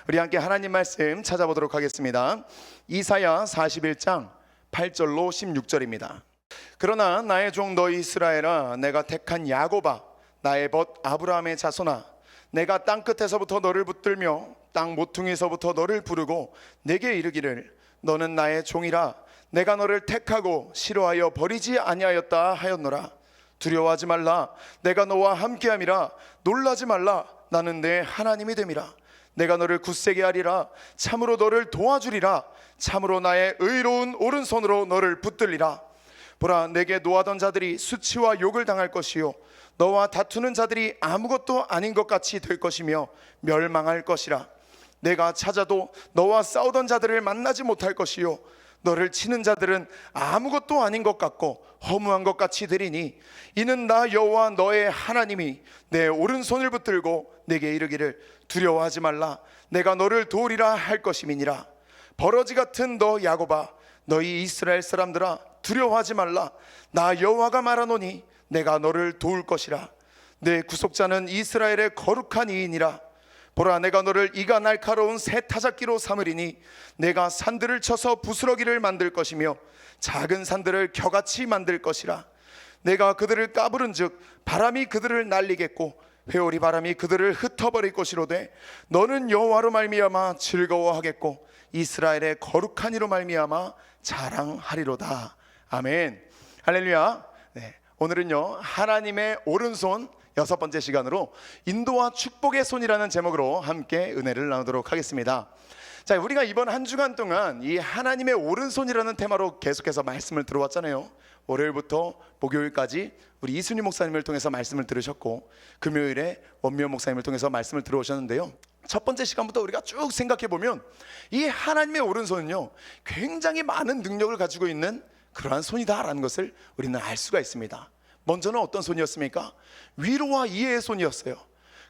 우리 함께 하나님 말씀 찾아보도록 하겠습니다. 이사야 41장 8절로 16절입니다. 그러나 나의 종 너희 이스라엘아, 내가 택한 야곱아, 나의 벗 아브라함의 자손아, 내가 땅끝에서부터 너를 붙들며 땅 모퉁이에서부터 너를 부르고 내게 이르기를 너는 나의 종이라, 내가 너를 택하고 싫어하여 버리지 아니하였다 하였노라. 두려워하지 말라, 내가 너와 함께함이라. 놀라지 말라, 나는 내 하나님이 됨이라. 내가 너를 굳세게 하리라. 참으로 너를 도와주리라. 참으로 나의 의로운 오른손으로 너를 붙들리라. 보라, 내게 노하던 자들이 수치와 욕을 당할 것이요 너와 다투는 자들이 아무것도 아닌 것 같이 될 것이며 멸망할 것이라. 내가 찾아도 너와 싸우던 자들을 만나지 못할 것이요 너를 치는 자들은 아무것도 아닌 것 같고 허무한 것 같이 되리니, 이는 나 여호와 너의 하나님이 내 오른손을 붙들고 내게 이르기를 두려워하지 말라, 내가 너를 도우리라 할 것임이니라. 버러지 같은 너 야곱아, 너희 이스라엘 사람들아, 두려워하지 말라. 나 여호와가 말하노니 내가 너를 도울 것이라. 내 구속자는 이스라엘의 거룩한 이인이라. 보라, 내가 너를 이가 날카로운 새 타작기로 삼으리니 내가 산들을 쳐서 부스러기를 만들 것이며 작은 산들을 겨같이 만들 것이라. 내가 그들을 까부른즉 바람이 그들을 날리겠고 회오리 바람이 그들을 흩어버릴 것이로되 너는 여호와로 말미암아 즐거워하겠고 이스라엘의 거룩한 이로 말미암아 자랑하리로다. 아멘. 할렐루야. 네, 오늘은요 하나님의 오른손 여섯 번째 시간으로 인도와 축복의 손이라는 제목으로 함께 은혜를 나누도록 하겠습니다. 자, 우리가 이번 한 주간 동안 이 하나님의 오른손이라는 테마로 계속해서 말씀을 들어왔잖아요. 월요일부터 목요일까지 우리 이순희 목사님을 통해서 말씀을 들으셨고, 금요일에 원미연 목사님을 통해서 말씀을 들어오셨는데요, 첫 번째 시간부터 우리가 쭉 생각해 보면 이 하나님의 오른손은요 굉장히 많은 능력을 가지고 있는 그러한 손이다라는 것을 우리는 알 수가 있습니다. 먼저는 어떤 손이었습니까? 위로와 이해의 손이었어요.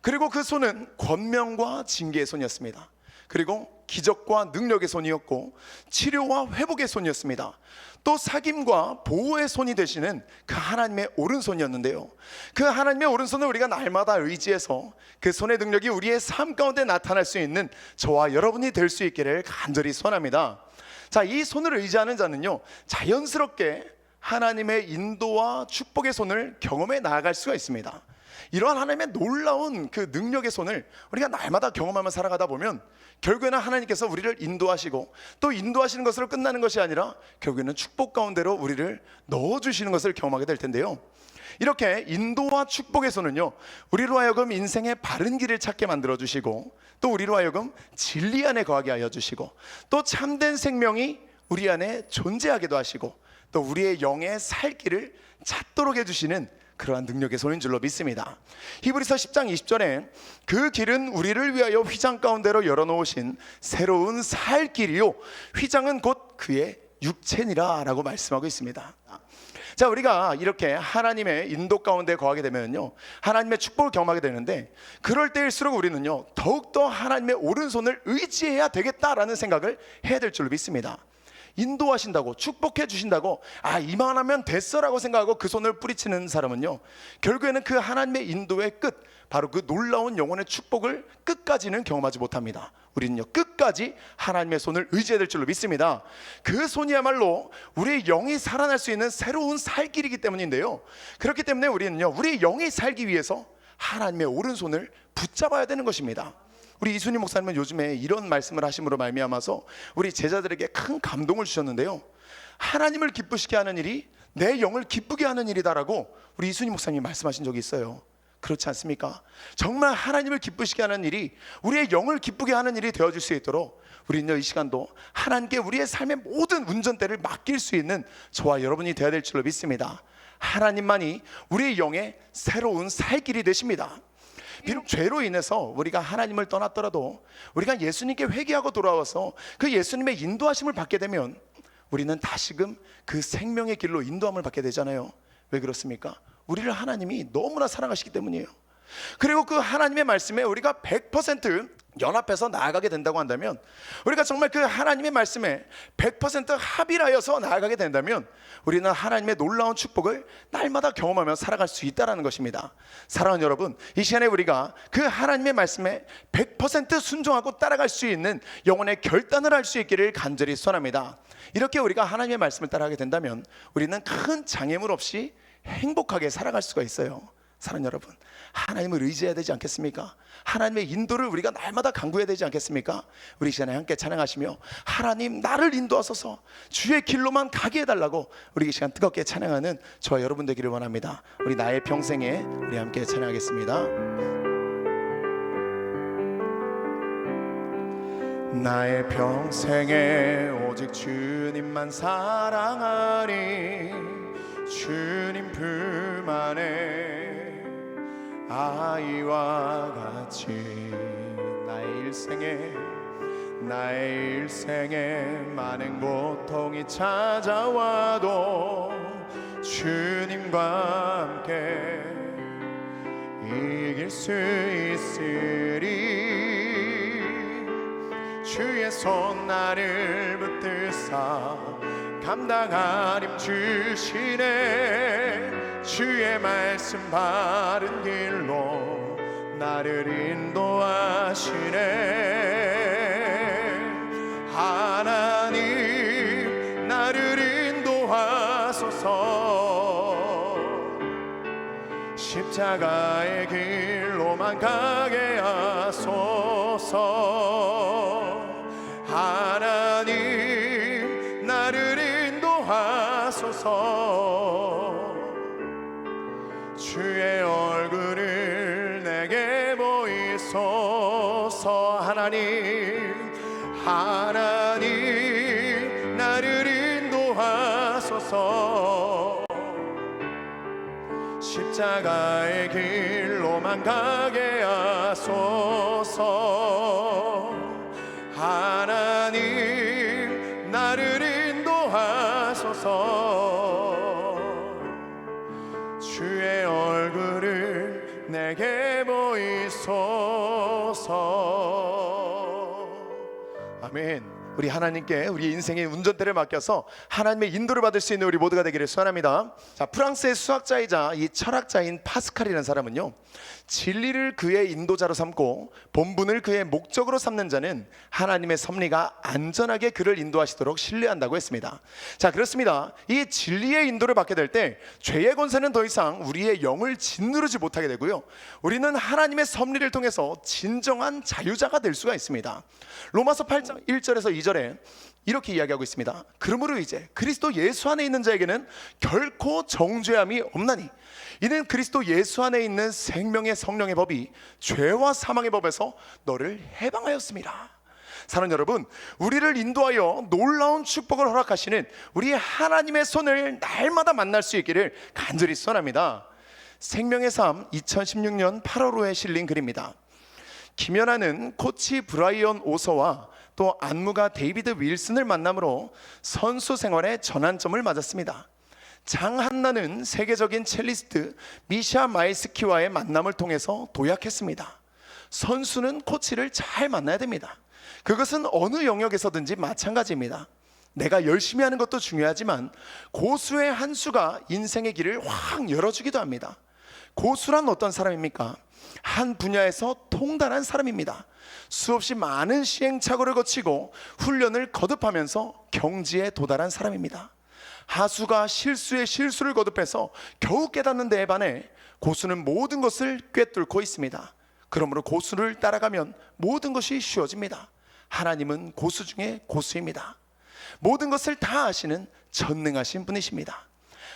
그리고 그 손은 권명과 징계의 손이었습니다. 그리고 기적과 능력의 손이었고 치료와 회복의 손이었습니다. 또 사귐과 보호의 손이 되시는 그 하나님의 오른손이었는데요, 그 하나님의 오른손을 우리가 날마다 의지해서 그 손의 능력이 우리의 삶 가운데 나타날 수 있는 저와 여러분이 될 수 있기를 간절히 소원합니다. 자, 이 손을 의지하는 자는요 자연스럽게 하나님의 인도와 축복의 손을 경험해 나아갈 수가 있습니다. 이러한 하나님의 놀라운 그 능력의 손을 우리가 날마다 경험하며 살아가다 보면 결국에는 하나님께서 우리를 인도하시고, 또 인도하시는 것으로 끝나는 것이 아니라 결국에는 축복 가운데로 우리를 넣어주시는 것을 경험하게 될 텐데요, 이렇게 인도와 축복의 손은요 우리로 하여금 인생의 바른 길을 찾게 만들어주시고, 또 우리로 하여금 진리 안에 거하게 하여 주시고, 또 참된 생명이 우리 안에 존재하게도 하시고, 또 우리의 영의 살 길을 찾도록 해주시는 그러한 능력의 손인 줄로 믿습니다. 히브리서 10장 20절에 그 길은 우리를 위하여 휘장 가운데로 열어놓으신 새로운 살 길이요 휘장은 곧 그의 육체니라 라고 말씀하고 있습니다. 자, 우리가 이렇게 하나님의 인도 가운데 거하게 되면요 하나님의 축복을 경험하게 되는데, 그럴 때일수록 우리는요 더욱더 하나님의 오른손을 의지해야 되겠다라는 생각을 해야 될 줄로 믿습니다. 인도하신다고, 축복해 주신다고, 이만하면 됐어라고 생각하고 그 손을 뿌리치는 사람은요 결국에는 그 하나님의 인도의 끝, 바로 그 놀라운 영혼의 축복을 끝까지는 경험하지 못합니다. 우리는요 끝까지 하나님의 손을 의지해야 될 줄로 믿습니다. 그 손이야말로 우리의 영이 살아날 수 있는 새로운 살 길이기 때문인데요, 그렇기 때문에 우리는요 우리의 영이 살기 위해서 하나님의 오른손을 붙잡아야 되는 것입니다. 우리 이순희 목사님은 요즘에 이런 말씀을 하심으로 말미암아서 우리 제자들에게 큰 감동을 주셨는데요, 하나님을 기쁘시게 하는 일이 내 영을 기쁘게 하는 일이다라고 우리 이순희 목사님이 말씀하신 적이 있어요. 그렇지 않습니까? 정말 하나님을 기쁘시게 하는 일이 우리의 영을 기쁘게 하는 일이 되어질 수 있도록 우리는 이 시간도 하나님께 우리의 삶의 모든 운전대를 맡길 수 있는 저와 여러분이 되어야 될 줄로 믿습니다. 하나님만이 우리의 영의 새로운 살 길이 되십니다. 비록 죄로 인해서 우리가 하나님을 떠났더라도 우리가 예수님께 회개하고 돌아와서 그 예수님의 인도하심을 받게 되면 우리는 다시금 그 생명의 길로 인도함을 받게 되잖아요. 왜 그렇습니까? 우리를 하나님이 너무나 사랑하시기 때문이에요. 그리고 그 하나님의 말씀에 우리가 100% 연합해서 나아가게 된다고 한다면, 우리가 정말 그 하나님의 말씀에 100% 합일하여서 나아가게 된다면 우리는 하나님의 놀라운 축복을 날마다 경험하며 살아갈 수 있다는 것입니다. 사랑하는 여러분, 이 시간에 우리가 그 하나님의 말씀에 100% 순종하고 따라갈 수 있는 영혼의 결단을 할 수 있기를 간절히 소원합니다. 이렇게 우리가 하나님의 말씀을 따라가게 된다면 우리는 큰 장애물 없이 행복하게 살아갈 수가 있어요. 사랑하는 여러분, 하나님을 의지해야 되지 않겠습니까? 하나님의 인도를 우리가 날마다 간구해야 되지 않겠습니까? 우리 시간에 함께 찬양하시며 하나님 나를 인도하소서, 주의 길로만 가게 해달라고 우리 이 시간 뜨겁게 찬양하는 저와 여러분 되기를 원합니다. 우리 나의 평생에 우리 함께 찬양하겠습니다. 나의 평생에 오직 주님만 사랑하리, 주님 품 안에 아이와 같이 나의 일생에 많은 고통이 찾아와도 주님과 함께 이길 수 있으리. 주의 손 나를 붙드사 감당한 힘 주시네. 주의 말씀 바른 길로 나를 인도하시네. 하나님 나를 인도하소서, 십자가의 길로만 가게 하소서. 하나님 나를 인도하소서, 주의 얼굴을 내게 보이소서. 하나님 나를 인도하소서, 십자가의 길로만 가게 하소서. 하나님 나를 인도하소서, 주의 얼굴을 내게 보이소서. 아멘. 우리 하나님께 우리 인생의 운전대를 맡겨서 하나님의 인도를 받을 수 있는 우리 모두가 되기를 소원합니다. 자, 프랑스의 수학자이자 이 철학자인 파스칼이라는 사람은요, 진리를 그의 인도자로 삼고 본분을 그의 목적으로 삼는 자는 하나님의 섭리가 안전하게 그를 인도하시도록 신뢰한다고 했습니다. 자, 그렇습니다. 이 진리의 인도를 받게 될 때 죄의 권세는 더 이상 우리의 영을 짓누르지 못하게 되고요, 우리는 하나님의 섭리를 통해서 진정한 자유자가 될 수가 있습니다. 로마서 8장 1절에서 2절에 이렇게 이야기하고 있습니다. 그러므로 이제 그리스도 예수 안에 있는 자에게는 결코 정죄함이 없나니 이는 그리스도 예수 안에 있는 생명의 성령의 법이 죄와 사망의 법에서 너를 해방하였습니다. 사랑하는 여러분, 우리를 인도하여 놀라운 축복을 허락하시는 우리 하나님의 손을 날마다 만날 수 있기를 간절히 소원합니다. 생명의 삶 2016년 8월호에 실린 글입니다. 김연아는 코치 브라이언 오서와 또 안무가 데이비드 윌슨을 만남으로 선수 생활에 전환점을 맞았습니다. 장한나는 세계적인 첼리스트 미샤 마이스키와의 만남을 통해서 도약했습니다. 선수는 코치를 잘 만나야 됩니다. 그것은 어느 영역에서든지 마찬가지입니다. 내가 열심히 하는 것도 중요하지만 고수의 한 수가 인생의 길을 확 열어주기도 합니다. 고수란 어떤 사람입니까? 한 분야에서 통달한 사람입니다. 수없이 많은 시행착오를 거치고 훈련을 거듭하면서 경지에 도달한 사람입니다. 하수가 실수에 실수를 거듭해서 겨우 깨닫는 데에 반해 고수는 모든 것을 꿰뚫고 있습니다. 그러므로 고수를 따라가면 모든 것이 쉬워집니다. 하나님은 고수 중에 고수입니다. 모든 것을 다 아시는 전능하신 분이십니다.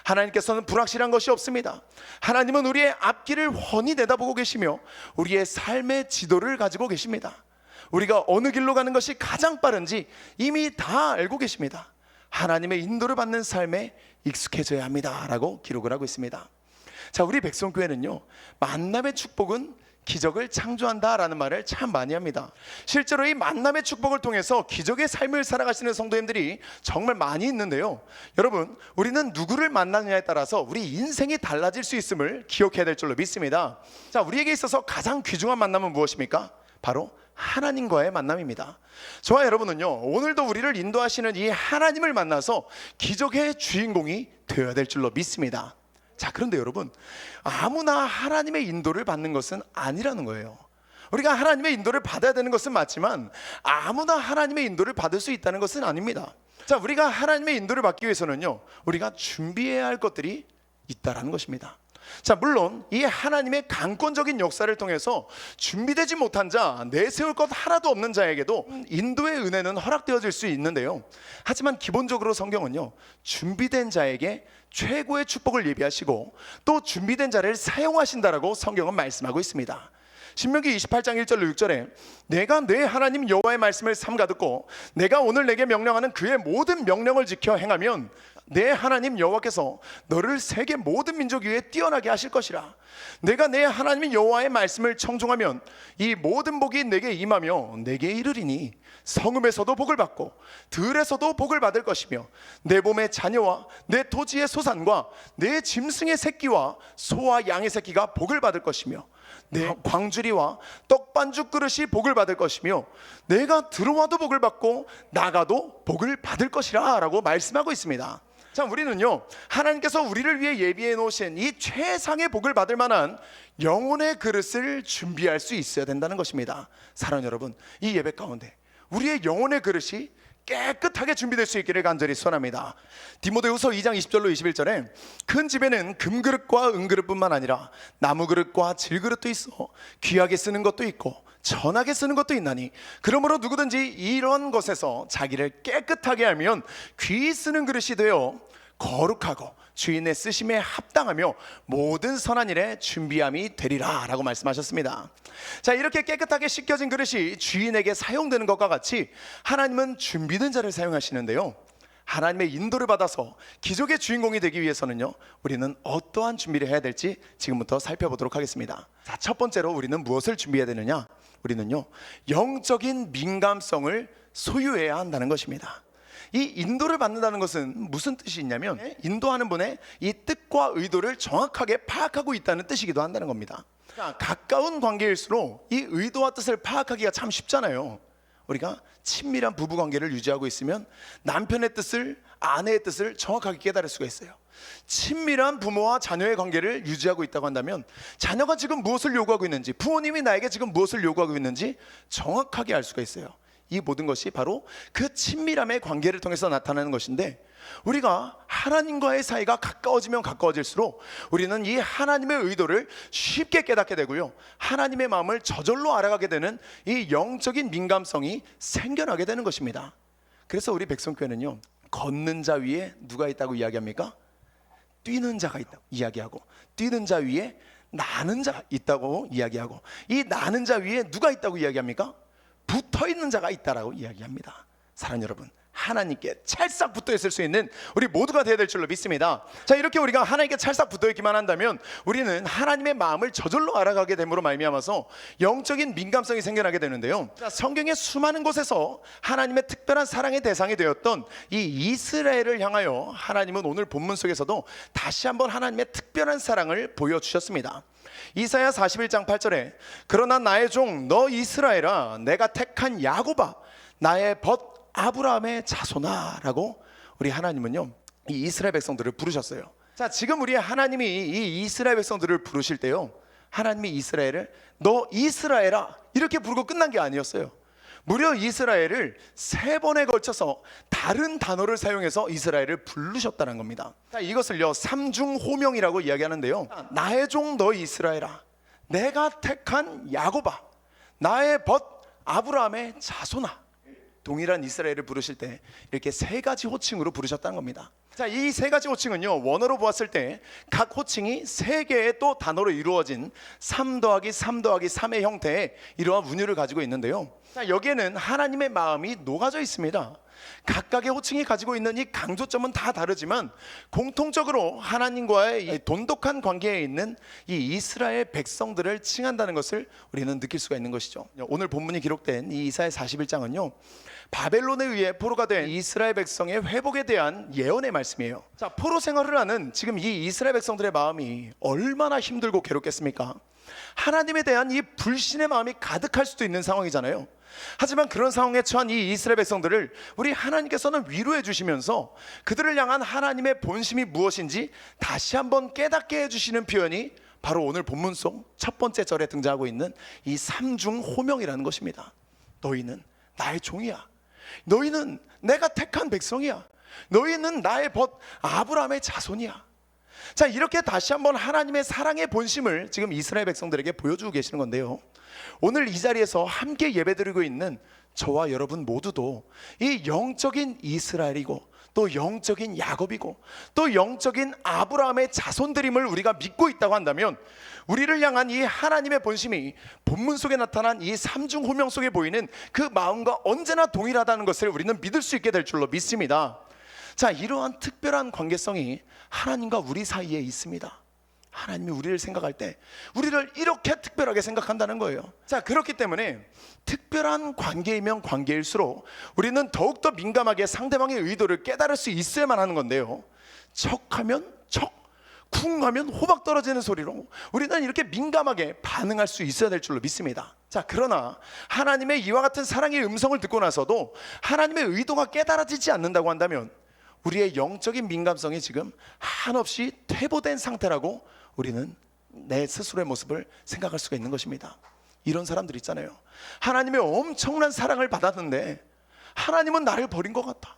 하나님께서는 불확실한 것이 없습니다. 하나님은 우리의 앞길을 훤히 내다보고 계시며 우리의 삶의 지도를 가지고 계십니다. 우리가 어느 길로 가는 것이 가장 빠른지 이미 다 알고 계십니다. 하나님의 인도를 받는 삶에 익숙해져야 합니다 라고 기록을 하고 있습니다. 자, 우리 백성교회는요, 만남의 축복은 기적을 창조한다라는 말을 참 많이 합니다. 실제로 이 만남의 축복을 통해서 기적의 삶을 살아가시는 성도님들이 정말 많이 있는데요. 여러분, 우리는 누구를 만나느냐에 따라서 우리 인생이 달라질 수 있음을 기억해야 될 줄로 믿습니다. 자, 우리에게 있어서 가장 귀중한 만남은 무엇입니까? 바로 하나님과의 만남입니다. 저와 여러분은요, 오늘도 우리를 인도하시는 이 하나님을 만나서 기적의 주인공이 되어야 될 줄로 믿습니다. 자, 그런데 여러분, 아무나 하나님의 인도를 받는 것은 아니라는 거예요. 우리가 하나님의 인도를 받아야 되는 것은 맞지만 아무나 하나님의 인도를 받을 수 있다는 것은 아닙니다. 자, 우리가 하나님의 인도를 받기 위해서는요, 우리가 준비해야 할 것들이 있다라는 것입니다. 자, 물론 이 하나님의 강권적인 역사를 통해서 준비되지 못한 자, 내세울 것 하나도 없는 자에게도 인도의 은혜는 허락되어질 수 있는데요. 하지만 기본적으로 성경은요, 준비된 자에게 최고의 축복을 예비하시고 또 준비된 자를 사용하신다라고 성경은 말씀하고 있습니다. 신명기 28장 1절로 6절에 내가 내 하나님 여호와의 말씀을 삼가 듣고 내가 오늘 내게 명령하는 그의 모든 명령을 지켜 행하면 내 하나님 여호와께서 너를 세계 모든 민족 위에 뛰어나게 하실 것이라. 내가 내 하나님 여호와의 말씀을 청종하면 이 모든 복이 내게 임하며 내게 이르리니 성읍에서도 복을 받고 들에서도 복을 받을 것이며 내 몸의 자녀와 내 토지의 소산과 내 짐승의 새끼와 소와 양의 새끼가 복을 받을 것이며 내 광주리와 떡반죽 그릇이 복을 받을 것이며 내가 들어와도 복을 받고 나가도 복을 받을 것이라 라고 말씀하고 있습니다. 자, 우리는요, 하나님께서 우리를 위해 예비해 놓으신 이 최상의 복을 받을 만한 영혼의 그릇을 준비할 수 있어야 된다는 것입니다. 사랑하는 여러분, 이 예배 가운데 우리의 영혼의 그릇이 깨끗하게 준비될 수 있기를 간절히 소원합니다. 디모데후서 2장 20절로 21절에 큰 집에는 금그릇과 은그릇뿐만 아니라 나무그릇과 질그릇도 있어 귀하게 쓰는 것도 있고 전하게 쓰는 것도 있나니 그러므로 누구든지 이런 것에서 자기를 깨끗하게 하면 귀히 쓰는 그릇이 되어 거룩하고 주인의 쓰심에 합당하며 모든 선한 일에 준비함이 되리라 라고 말씀하셨습니다. 자, 이렇게 깨끗하게 씻겨진 그릇이 주인에게 사용되는 것과 같이 하나님은 준비된 자를 사용하시는데요, 하나님의 인도를 받아서 기적의 주인공이 되기 위해서는요, 우리는 어떠한 준비를 해야 될지 지금부터 살펴보도록 하겠습니다. 자, 첫 번째로 우리는 무엇을 준비해야 되느냐? 우리는요, 영적인 민감성을 소유해야 한다는 것입니다. 이 인도를 받는다는 것은 무슨 뜻이 있냐면 인도하는 분의 이 뜻과 의도를 정확하게 파악하고 있다는 뜻이기도 한다는 겁니다. 가까운 관계일수록 이 의도와 뜻을 파악하기가 참 쉽잖아요. 우리가 친밀한 부부관계를 유지하고 있으면 남편의 뜻을, 아내의 뜻을 정확하게 깨달을 수가 있어요. 친밀한 부모와 자녀의 관계를 유지하고 있다고 한다면 자녀가 지금 무엇을 요구하고 있는지, 부모님이 나에게 지금 무엇을 요구하고 있는지 정확하게 알 수가 있어요. 이 모든 것이 바로 그 친밀함의 관계를 통해서 나타나는 것인데, 우리가 하나님과의 사이가 가까워지면 가까워질수록 우리는 이 하나님의 의도를 쉽게 깨닫게 되고요, 하나님의 마음을 저절로 알아가게 되는 이 영적인 민감성이 생겨나게 되는 것입니다. 그래서 우리 백성교회는요, 걷는 자 위에 누가 있다고 이야기합니까? 뛰는 자가 있다고 이야기하고, 뛰는 자 위에 나는 자가 있다고 이야기하고, 이 나는 자 위에 누가 있다고 이야기합니까? 붙어있는 자가 있다라고 이야기합니다. 사랑하는 여러분, 하나님께 찰싹 붙어있을 수 있는 우리 모두가 되어야 될 줄로 믿습니다. 자, 이렇게 우리가 하나님께 찰싹 붙어있기만 한다면 우리는 하나님의 마음을 저절로 알아가게 됨으로 말미암아서 영적인 민감성이 생겨나게 되는데요, 자, 성경의 수많은 곳에서 하나님의 특별한 사랑의 대상이 되었던 이 이스라엘을 향하여 하나님은 오늘 본문 속에서도 다시 한번 하나님의 특별한 사랑을 보여주셨습니다. 이사야 41장 8절에 그러나 나의 종 너 이스라엘아, 내가 택한 야곱아, 나의 벗 아브라함의 자손아 라고 우리 하나님은요, 이 이스라엘 백성들을 부르셨어요. 자, 지금 우리 하나님이 이 이스라엘 백성들을 부르실 때요, 하나님이 이스라엘을 너 이스라엘아 이렇게 부르고 끝난 게 아니었어요. 무려 이스라엘을 3번에 걸쳐서 다른 단어를 사용해서 이스라엘을 부르셨다는 겁니다. 자, 이것을요 삼중호명이라고 이야기하는데요, 나의 종 너 이스라엘아, 내가 택한 야곱아, 나의 벗 아브라함의 자손아, 동일한 이스라엘을 부르실 때 이렇게 3가지 호칭으로 부르셨다는 겁니다. 자, 이 3가지 호칭은요, 원어로 보았을 때 각 호칭이 3개의 또 단어로 이루어진 3 더하기 3 더하기 3의 형태의 이러한 운율을 가지고 있는데요, 자, 여기에는 하나님의 마음이 녹아져 있습니다. 각각의 호칭이 가지고 있는 이 강조점은 다 다르지만 공통적으로 하나님과의 이 돈독한 관계에 있는 이 이스라엘 백성들을 칭한다는 것을 우리는 느낄 수가 있는 것이죠. 오늘 본문이 기록된 이 이사야 41장은요 바벨론에 의해 포로가 된 이스라엘 백성의 회복에 대한 예언의 말씀이에요. 자, 포로 생활을 하는 지금 이 이스라엘 백성들의 마음이 얼마나 힘들고 괴롭겠습니까? 하나님에 대한 이 불신의 마음이 가득할 수도 있는 상황이잖아요. 하지만 그런 상황에 처한 이 이스라엘 백성들을 우리 하나님께서는 위로해 주시면서 그들을 향한 하나님의 본심이 무엇인지 다시 한번 깨닫게 해주시는 표현이 바로 오늘 본문 속 첫 번째 절에 등장하고 있는 이 삼중 호명이라는 것입니다. 너희는 나의 종이야. 너희는 내가 택한 백성이야. 너희는 나의 벗 아브라함의 자손이야. 자, 이렇게 다시 한번 하나님의 사랑의 본심을 지금 이스라엘 백성들에게 보여주고 계시는 건데요, 오늘 이 자리에서 함께 예배드리고 있는 저와 여러분 모두도 이 영적인 이스라엘이고 또 영적인 야곱이고 또 영적인 아브라함의 자손들임을 우리가 믿고 있다고 한다면 우리를 향한 이 하나님의 본심이 본문 속에 나타난 이 삼중 호명 속에 보이는 그 마음과 언제나 동일하다는 것을 우리는 믿을 수 있게 될 줄로 믿습니다. 자, 이러한 특별한 관계성이 하나님과 우리 사이에 있습니다. 하나님이 우리를 생각할 때 우리를 이렇게 특별하게 생각한다는 거예요. 자, 그렇기 때문에 특별한 관계이면 관계일수록 우리는 더욱더 민감하게 상대방의 의도를 깨달을 수 있어야만 하는 건데요, 척하면 척, 쿵하면 호박 떨어지는 소리로 우리는 이렇게 민감하게 반응할 수 있어야 될 줄로 믿습니다. 자, 그러나 하나님의 이와 같은 사랑의 음성을 듣고 나서도 하나님의 의도가 깨달아지지 않는다고 한다면 우리의 영적인 민감성이 지금 한없이 퇴보된 상태라고 우리는 내 스스로의 모습을 생각할 수가 있는 것입니다. 이런 사람들 있잖아요. 하나님의 엄청난 사랑을 받았는데 하나님은 나를 버린 것 같아.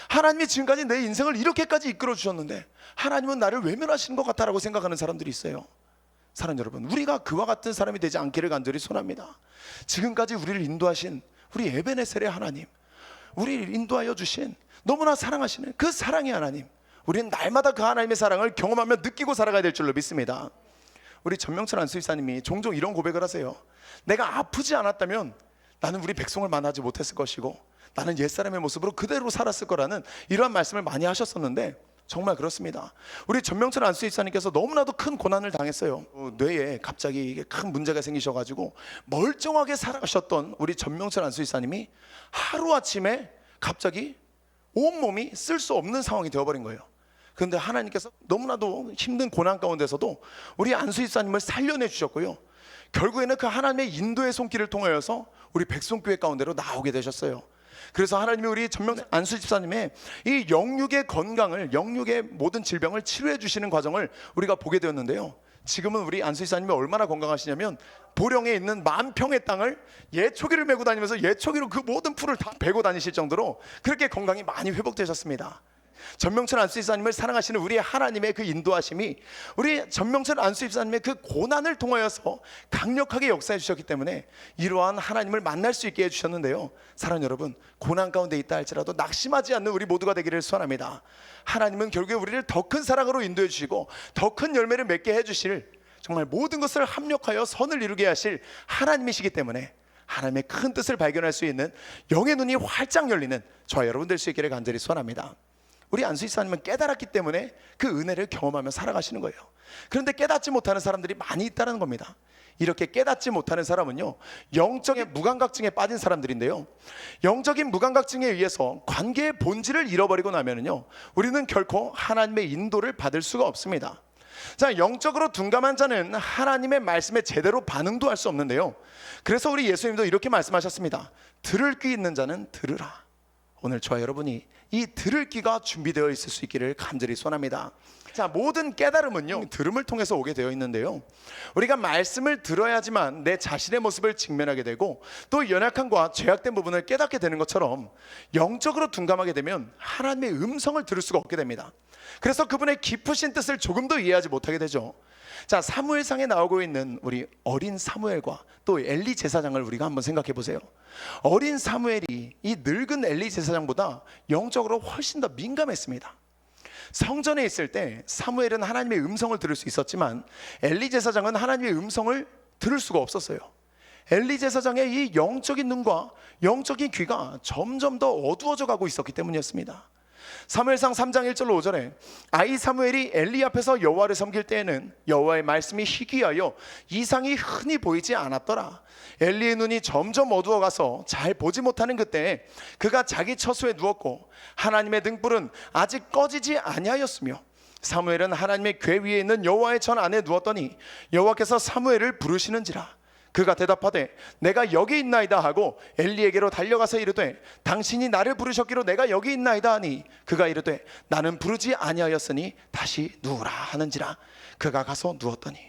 하나님이 지금까지 내 인생을 이렇게까지 이끌어 주셨는데 하나님은 나를 외면하시는 것 같다라고 생각하는 사람들이 있어요. 사랑하는 여러분, 우리가 그와 같은 사람이 되지 않기를 간절히 소원합니다. 지금까지 우리를 인도하신 우리 에베네셀의 하나님, 우리를 인도하여 주신 너무나 사랑하시는 그 사랑의 하나님, 우리는 날마다 그 하나님의 사랑을 경험하며 느끼고 살아가야 될 줄로 믿습니다. 우리 전명철 안수집사님이 종종 이런 고백을 하세요. 내가 아프지 않았다면 나는 우리 백성을 만나지 못했을 것이고 나는 옛사람의 모습으로 그대로 살았을 거라는 이러한 말씀을 많이 하셨었는데 정말 그렇습니다. 우리 전명철 안수집사님께서 너무나도 큰 고난을 당했어요. 뇌에 갑자기 이게 큰 문제가 생기셔가지고 멀쩡하게 살아가셨던 우리 전명철 안수집사님이 하루아침에 갑자기 온몸이 쓸 수 없는 상황이 되어버린 거예요. 그런데 하나님께서 너무나도 힘든 고난 가운데서도 우리 안수집사님을 살려내 주셨고요, 결국에는 그 하나님의 인도의 손길을 통하여서 우리 백성교회 가운데로 나오게 되셨어요. 그래서 하나님이 우리 전명 안수집사님의 이 영육의 건강을, 영육의 모든 질병을 치료해 주시는 과정을 우리가 보게 되었는데요, 지금은 우리 안수집사님이 얼마나 건강하시냐면 보령에 있는 만평의 땅을 예초기를 메고 다니면서 예초기로 그 모든 풀을 다 베고 다니실 정도로 그렇게 건강이 많이 회복되셨습니다. 전명철 안수집사님을 사랑하시는 우리 하나님의 그 인도하심이 우리 전명철 안수집사님의 그 고난을 통하여서 강력하게 역사해 주셨기 때문에 이러한 하나님을 만날 수 있게 해주셨는데요, 사랑하는 여러분, 고난 가운데 있다 할지라도 낙심하지 않는 우리 모두가 되기를 소원합니다. 하나님은 결국에 우리를 더 큰 사랑으로 인도해 주시고 더 큰 열매를 맺게 해주실, 정말 모든 것을 합력하여 선을 이루게 하실 하나님이시기 때문에 하나님의 큰 뜻을 발견할 수 있는 영의 눈이 활짝 열리는 저와 여러분 될 수 있기를 간절히 소원합니다. 우리 안수집사님은 깨달았기 때문에 그 은혜를 경험하며 살아가시는 거예요. 그런데 깨닫지 못하는 사람들이 많이 있다는 겁니다. 이렇게 깨닫지 못하는 사람은요, 영적인 무감각증에 빠진 사람들인데요, 영적인 무감각증에 의해서 관계의 본질을 잃어버리고 나면은요, 우리는 결코 하나님의 인도를 받을 수가 없습니다. 자, 영적으로 둔감한 자는 하나님의 말씀에 제대로 반응도 할 수 없는데요, 그래서 우리 예수님도 이렇게 말씀하셨습니다. 들을 귀 있는 자는 들으라. 오늘 저와 여러분이 이 들을 귀가 준비되어 있을 수 있기를 간절히 소원합니다. 자, 모든 깨달음은요, 들음을 통해서 오게 되어 있는데요, 우리가 말씀을 들어야지만 내 자신의 모습을 직면하게 되고 또 연약함과 죄악된 부분을 깨닫게 되는 것처럼 영적으로 둔감하게 되면 하나님의 음성을 들을 수가 없게 됩니다. 그래서 그분의 깊으신 뜻을 조금도 이해하지 못하게 되죠. 자, 사무엘상에 나오고 있는 우리 어린 사무엘과 또 엘리 제사장을 우리가 한번 생각해 보세요. 어린 사무엘이 이 늙은 엘리 제사장보다 영적으로 훨씬 더 민감했습니다. 성전에 있을 때 사무엘은 하나님의 음성을 들을 수 있었지만 엘리 제사장은 하나님의 음성을 들을 수가 없었어요. 엘리 제사장의 이 영적인 눈과 영적인 귀가 점점 더 어두워져 가고 있었기 때문이었습니다. 사무엘상 3장 1절로 5절에 아이 사무엘이 엘리 앞에서 여호와를 섬길 때에는 여호와의 말씀이 희귀하여 이상이 흔히 보이지 않았더라. 엘리의 눈이 점점 어두워가서 잘 보지 못하는 그때에 그가 자기 처소에 누웠고 하나님의 등불은 아직 꺼지지 아니하였으며 사무엘은 하나님의 궤 위에 있는 여호와의 전 안에 누웠더니 여호와께서 사무엘을 부르시는지라. 그가 대답하되 내가 여기 있나이다 하고 엘리에게로 달려가서 이르되 당신이 나를 부르셨기로 내가 여기 있나이다 하니 그가 이르되 나는 부르지 아니하였으니 다시 누우라 하는지라. 그가 가서 누웠더니.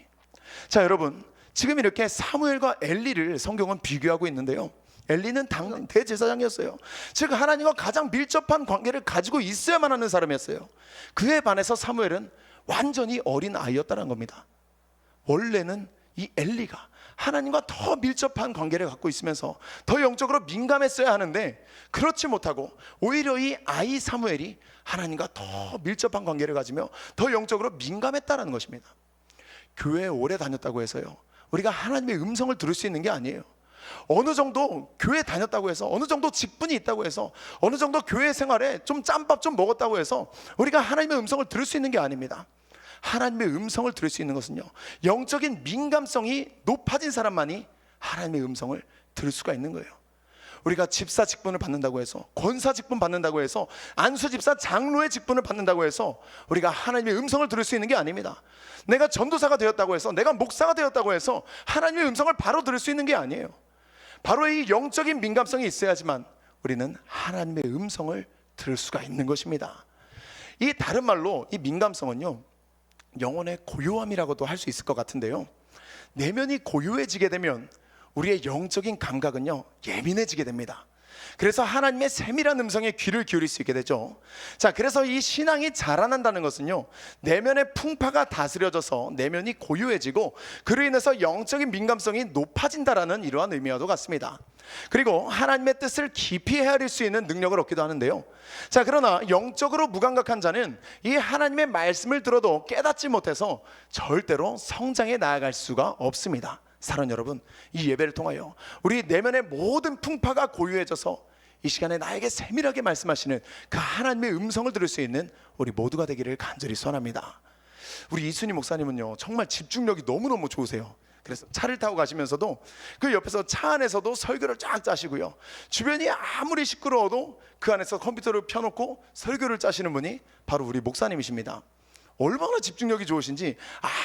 자, 여러분, 지금 이렇게 사무엘과 엘리를 성경은 비교하고 있는데요, 엘리는 당연 대제사장이었어요. 즉 하나님과 가장 밀접한 관계를 가지고 있어야만 하는 사람이었어요. 그에 반해서 사무엘은 완전히 어린 아이였다는 겁니다. 원래는 이 엘리가 하나님과 더 밀접한 관계를 갖고 있으면서 더 영적으로 민감했어야 하는데 그렇지 못하고 오히려 이 아이 사무엘이 하나님과 더 밀접한 관계를 가지며 더 영적으로 민감했다는 것입니다. 교회에 오래 다녔다고 해서요, 우리가 하나님의 음성을 들을 수 있는 게 아니에요. 어느 정도 교회 다녔다고 해서, 어느 정도 직분이 있다고 해서, 어느 정도 교회 생활에 좀 짬밥 좀 먹었다고 해서 우리가 하나님의 음성을 들을 수 있는 게 아닙니다. 하나님의 음성을 들을 수 있는 것은요, 영적인 민감성이 높아진 사람만이 하나님의 음성을 들을 수가 있는 거예요. 우리가 집사 직분을 받는다고 해서, 권사 직분 받는다고 해서, 안수 집사 장로의 직분을 받는다고 해서 우리가 하나님의 음성을 들을 수 있는 게 아닙니다. 내가 전도사가 되었다고 해서, 내가 목사가 되었다고 해서 하나님의 음성을 바로 들을 수 있는 게 아니에요. 바로 이 영적인 민감성이 있어야지만 우리는 하나님의 음성을 들을 수가 있는 것입니다. 이 다른 말로 이 민감성은요, 영혼의 고요함이라고도 할 수 있을 것 같은데요, 내면이 고요해지게 되면 우리의 영적인 감각은요, 예민해지게 됩니다. 그래서 하나님의 세밀한 음성에 귀를 기울일 수 있게 되죠. 자, 그래서 이 신앙이 자라난다는 것은요, 내면의 풍파가 다스려져서 내면이 고요해지고 그로 인해서 영적인 민감성이 높아진다라는 이러한 의미와도 같습니다. 그리고 하나님의 뜻을 깊이 헤아릴 수 있는 능력을 얻기도 하는데요. 자, 그러나 영적으로 무감각한 자는 이 하나님의 말씀을 들어도 깨닫지 못해서 절대로 성장해 나아갈 수가 없습니다. 사랑하는 여러분, 이 예배를 통하여 우리 내면의 모든 풍파가 고요해져서 이 시간에 나에게 세밀하게 말씀하시는 그 하나님의 음성을 들을 수 있는 우리 모두가 되기를 간절히 소원합니다. 우리 이순희 목사님은요, 정말 집중력이 너무너무 좋으세요. 그래서 차를 타고 가시면서도 그 옆에서 차 안에서도 설교를 쫙 짜시고요, 주변이 아무리 시끄러워도 그 안에서 컴퓨터를 펴놓고 설교를 짜시는 분이 바로 우리 목사님이십니다. 얼마나 집중력이 좋으신지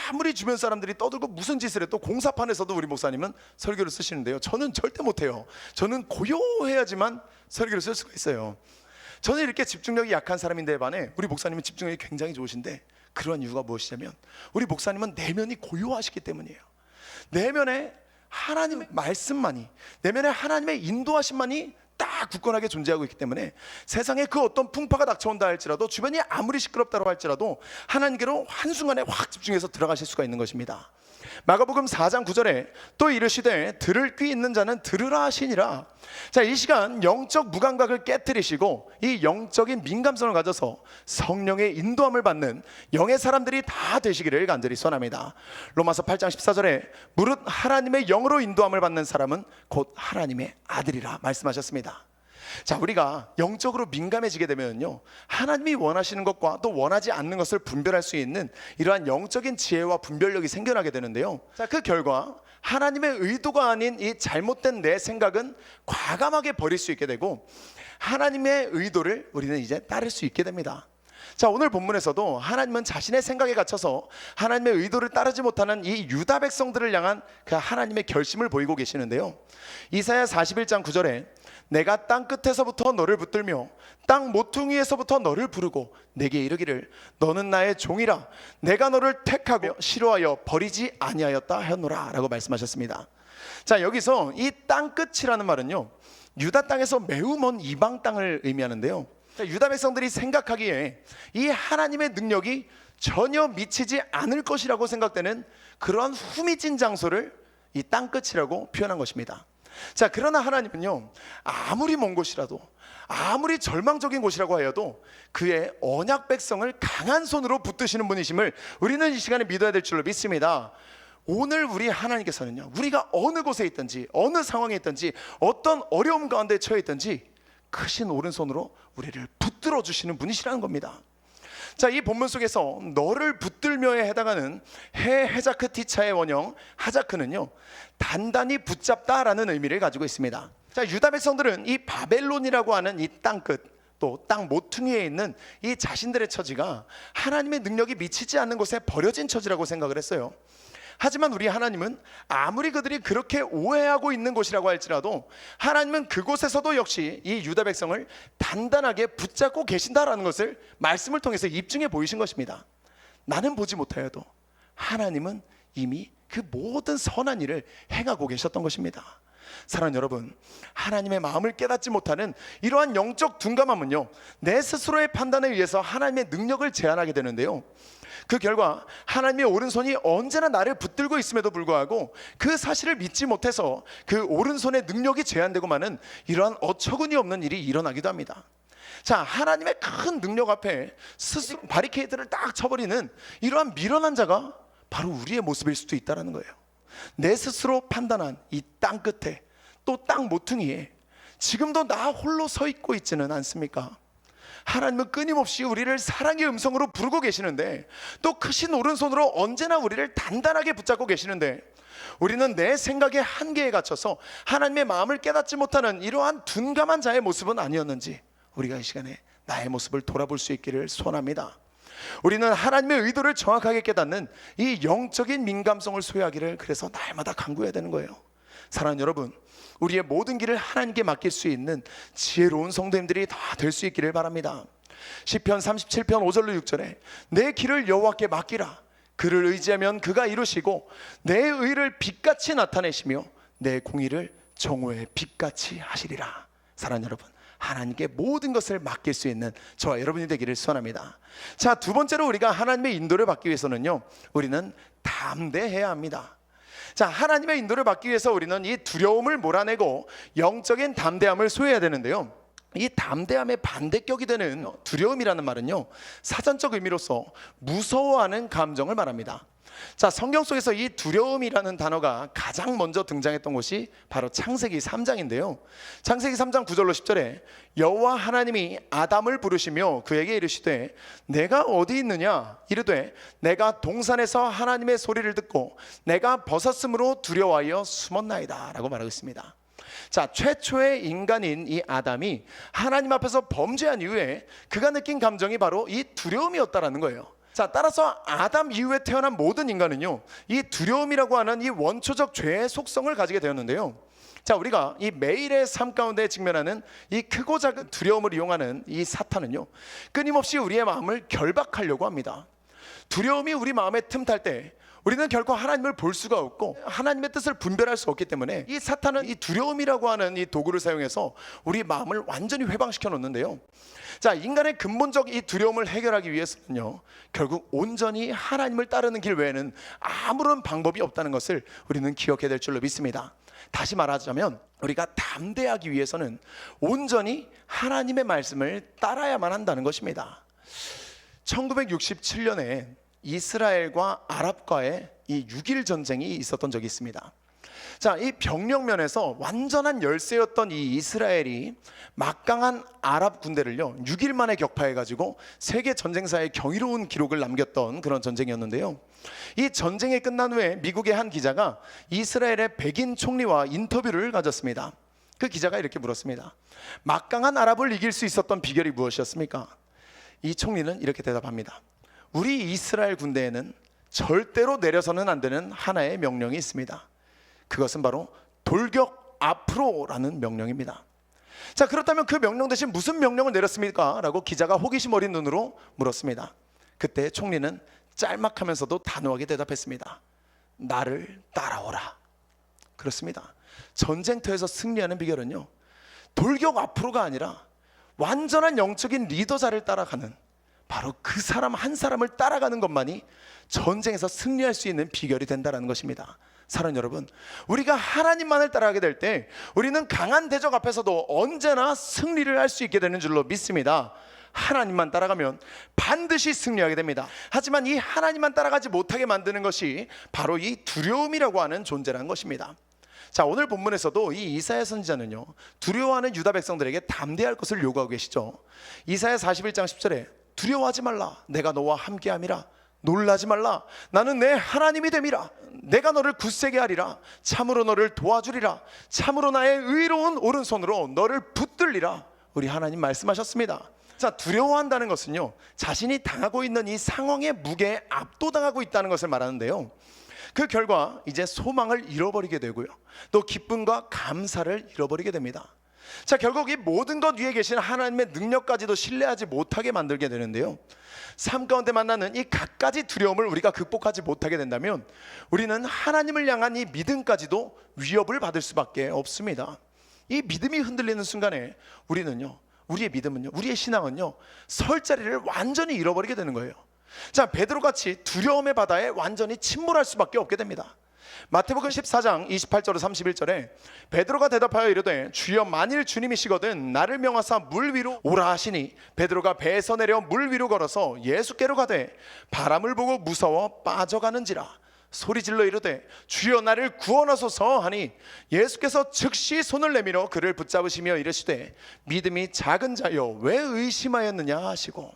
아무리 주변 사람들이 떠들고 무슨 짓을 해도 공사판에서도 우리 목사님은 설교를 쓰시는데요, 저는 절대 못해요. 저는 고요해야지만 설교를 쓸 수가 있어요. 저는 이렇게 집중력이 약한 사람인데 반해 우리 목사님은 집중력이 굉장히 좋으신데, 그런 이유가 무엇이냐면 우리 목사님은 내면이 고요하시기 때문이에요. 내면에 하나님의 말씀만이, 내면에 하나님의 인도하심만이 딱 굳건하게 존재하고 있기 때문에 세상에 그 어떤 풍파가 닥쳐온다 할지라도, 주변이 아무리 시끄럽다고 할지라도 하나님께로 한순간에 확 집중해서 들어가실 수가 있는 것입니다. 마가복음 4장 9절에 또 이르시되 들을 귀 있는 자는 들으라 하시니라. 자, 이 시간 영적 무감각을 깨뜨리시고 이 영적인 민감성을 가져서 성령의 인도함을 받는 영의 사람들이 다 되시기를 간절히 소원합니다. 로마서 8장 14절에 무릇 하나님의 영으로 인도함을 받는 사람은 곧 하나님의 아들이라 말씀하셨습니다. 자, 우리가 영적으로 민감해지게 되면요, 하나님이 원하시는 것과 또 원하지 않는 것을 분별할 수 있는 이러한 영적인 지혜와 분별력이 생겨나게 되는데요, 자, 그 결과 하나님의 의도가 아닌 이 잘못된 내 생각은 과감하게 버릴 수 있게 되고 하나님의 의도를 우리는 이제 따를 수 있게 됩니다. 자, 오늘 본문에서도 하나님은 자신의 생각에 갇혀서 하나님의 의도를 따르지 못하는 이 유다 백성들을 향한 그 하나님의 결심을 보이고 계시는데요, 이사야 41장 9절에 내가 땅 끝에서부터 너를 붙들며 땅 모퉁이에서부터 너를 부르고 내게 이르기를 너는 나의 종이라 내가 너를 택하고 싫어하여 버리지 아니하였다 하노라 라고 말씀하셨습니다. 자, 여기서 이 땅 끝이라는 말은요, 유다 땅에서 매우 먼 이방 땅을 의미하는데요, 유다 백성들이 생각하기에 이 하나님의 능력이 전혀 미치지 않을 것이라고 생각되는 그러한 후미진 장소를 이 땅 끝이라고 표현한 것입니다. 자, 그러나 하나님은요, 아무리 먼 곳이라도, 아무리 절망적인 곳이라고 하여도 그의 언약 백성을 강한 손으로 붙드시는 분이심을 우리는 이 시간에 믿어야 될 줄로 믿습니다. 오늘 우리 하나님께서는요, 우리가 어느 곳에 있든지 어느 상황에 있든지 어떤 어려움 가운데 처해 있든지 크신 오른손으로 우리를 붙들어 주시는 분이시라는 겁니다. 자, 이 본문 속에서 너를 붙들며에 해당하는 헤자크 티차의 원형 하자크는요, 단단히 붙잡다라는 의미를 가지고 있습니다. 자, 유다 백성들은 이 바벨론이라고 하는 이 땅끝, 또 땅 모퉁이에 있는 이 자신들의 처지가 하나님의 능력이 미치지 않는 곳에 버려진 처지라고 생각을 했어요. 하지만 우리 하나님은 아무리 그들이 그렇게 오해하고 있는 곳이라고 할지라도 하나님은 그곳에서도 역시 이 유다 백성을 단단하게 붙잡고 계신다라는 것을 말씀을 통해서 입증해 보이신 것입니다. 나는 보지 못하여도 하나님은 이미 그 모든 선한 일을 행하고 계셨던 것입니다. 사랑하는 여러분, 하나님의 마음을 깨닫지 못하는 이러한 영적 둔감함은요, 내 스스로의 판단에 의해서 하나님의 능력을 제한하게 되는데요, 그 결과 하나님의 오른손이 언제나 나를 붙들고 있음에도 불구하고 그 사실을 믿지 못해서 그 오른손의 능력이 제한되고 마는 이러한 어처구니 없는 일이 일어나기도 합니다. 자, 하나님의 큰 능력 앞에 스스로 바리케이드를 딱 쳐버리는 이러한 미련한 자가 바로 우리의 모습일 수도 있다는 거예요. 내 스스로 판단한 이 땅 끝에, 또 땅 모퉁이에 지금도 나 홀로 서 있고 있지는 않습니까? 하나님은 끊임없이 우리를 사랑의 음성으로 부르고 계시는데, 또 크신 오른손으로 언제나 우리를 단단하게 붙잡고 계시는데, 우리는 내 생각의 한계에 갇혀서 하나님의 마음을 깨닫지 못하는 이러한 둔감한 자의 모습은 아니었는지 우리가 이 시간에 나의 모습을 돌아볼 수 있기를 소원합니다. 우리는 하나님의 의도를 정확하게 깨닫는 이 영적인 민감성을 소유하기를 그래서 날마다 간구해야 되는 거예요. 사랑하는 여러분, 우리의 모든 길을 하나님께 맡길 수 있는 지혜로운 성도님들이 다 될 수 있기를 바랍니다. 시편 37편 5절로 6절에 내 길을 여호와께 맡기라. 그를 의지하면 그가 이루시고 내 의를 빛같이 나타내시며 내 공의를 정오의 빛같이 하시리라. 사랑하는 여러분, 하나님께 모든 것을 맡길 수 있는 저와 여러분이 되기를 소원합니다. 자, 두 번째로 우리가 하나님의 인도를 받기 위해서는요, 우리는 담대해야 합니다. 자, 하나님의 인도를 받기 위해서 우리는 이 두려움을 몰아내고 영적인 담대함을 소유해야 되는데요, 이 담대함의 반대격이 되는 두려움이라는 말은요, 사전적 의미로서 무서워하는 감정을 말합니다. 자, 성경 속에서 이 두려움이라는 단어가 가장 먼저 등장했던 곳이 바로 창세기 3장인데요 창세기 3장 9절로 10절에 여호와 하나님이 아담을 부르시며 그에게 이르시되 내가 어디 있느냐 이르되 내가 동산에서 하나님의 소리를 듣고 내가 벗었으므로 두려워하여 숨었나이다 라고 말하고 있습니다. 자, 최초의 인간인 이 아담이 하나님 앞에서 범죄한 이후에 그가 느낀 감정이 바로 이 두려움이었다라는 거예요. 자, 따라서 아담 이후에 태어난 모든 인간은요, 이 두려움이라고 하는 이 원초적 죄의 속성을 가지게 되었는데요, 자, 우리가 이 매일의 삶 가운데 직면하는 이 크고 작은 두려움을 이용하는 이 사탄은요, 끊임없이 우리의 마음을 결박하려고 합니다. 두려움이 우리 마음에 틈탈 때 우리는 결코 하나님을 볼 수가 없고 하나님의 뜻을 분별할 수 없기 때문에 이 사탄은 이 두려움이라고 하는 이 도구를 사용해서 우리 마음을 완전히 회방시켜 놓는데요, 자, 인간의 근본적 이 두려움을 해결하기 위해서는요, 결국 온전히 하나님을 따르는 길 외에는 아무런 방법이 없다는 것을 우리는 기억해야 될 줄로 믿습니다. 다시 말하자면 우리가 담대하기 위해서는 온전히 하나님의 말씀을 따라야만 한다는 것입니다. 1967년에 이스라엘과 아랍과의 이 6.1 전쟁이 있었던 적이 있습니다. 자, 이 병력면에서 완전한 열세였던 이 이스라엘이 막강한 아랍 군대를요 6일 만에 격파해가지고 세계 전쟁사의 경이로운 기록을 남겼던 그런 전쟁이었는데요, 이 전쟁이 끝난 후에 미국의 한 기자가 이스라엘의 백인 총리와 인터뷰를 가졌습니다. 그 기자가 이렇게 물었습니다. 막강한 아랍을 이길 수 있었던 비결이 무엇이었습니까? 이 총리는 이렇게 대답합니다. 우리 이스라엘 군대에는 절대로 내려서는 안 되는 하나의 명령이 있습니다. 그것은 바로 돌격 앞으로라는 명령입니다. 자, 그렇다면 그 명령 대신 무슨 명령을 내렸습니까? 라고 기자가 호기심 어린 눈으로 물었습니다. 그때 총리는 짤막하면서도 단호하게 대답했습니다. 나를 따라오라. 그렇습니다. 전쟁터에서 승리하는 비결은요, 돌격 앞으로가 아니라 완전한 영적인 리더자를 따라가는, 바로 그 사람 한 사람을 따라가는 것만이 전쟁에서 승리할 수 있는 비결이 된다는 것입니다. 사랑하는 여러분, 우리가 하나님만을 따라가게 될 때 우리는 강한 대적 앞에서도 언제나 승리를 할 수 있게 되는 줄로 믿습니다. 하나님만 따라가면 반드시 승리하게 됩니다. 하지만 이 하나님만 따라가지 못하게 만드는 것이 바로 이 두려움이라고 하는 존재라는 것입니다. 자, 오늘 본문에서도 이 이사야 선지자는요, 두려워하는 유다 백성들에게 담대할 것을 요구하고 계시죠. 이사야 41장 10절에 두려워하지 말라, 내가 너와 함께함이라. 놀라지 말라, 나는 내 하나님이 됨이라. 내가 너를 굳세게 하리라. 참으로 너를 도와주리라. 참으로 나의 의로운 오른손으로 너를 붙들리라. 우리 하나님 말씀하셨습니다. 자, 두려워한다는 것은요, 자신이 당하고 있는 이 상황의 무게에 압도당하고 있다는 것을 말하는데요, 그 결과 이제 소망을 잃어버리게 되고요, 또 기쁨과 감사를 잃어버리게 됩니다. 자, 결국 이 모든 것 위에 계신 하나님의 능력까지도 신뢰하지 못하게 만들게 되는데요, 삶 가운데 만나는 이 갖가지 두려움을 우리가 극복하지 못하게 된다면 우리는 하나님을 향한 이 믿음까지도 위협을 받을 수밖에 없습니다. 이 믿음이 흔들리는 순간에 우리는요, 우리의 믿음은요, 우리의 신앙은요, 설 자리를 완전히 잃어버리게 되는 거예요. 자, 베드로같이 두려움의 바다에 완전히 침몰할 수밖에 없게 됩니다. 마태복음 14장 28절로 31절에 베드로가 대답하여 이르되 주여, 만일 주님이시거든 나를 명하사 물 위로 오라 하시니 베드로가 배에서 내려 물 위로 걸어서 예수께로 가되 바람을 보고 무서워 빠져가는지라 소리질러 이르되 주여, 나를 구원하소서 하니 예수께서 즉시 손을 내밀어 그를 붙잡으시며 이르시되 믿음이 작은 자여 왜 의심하였느냐 하시고.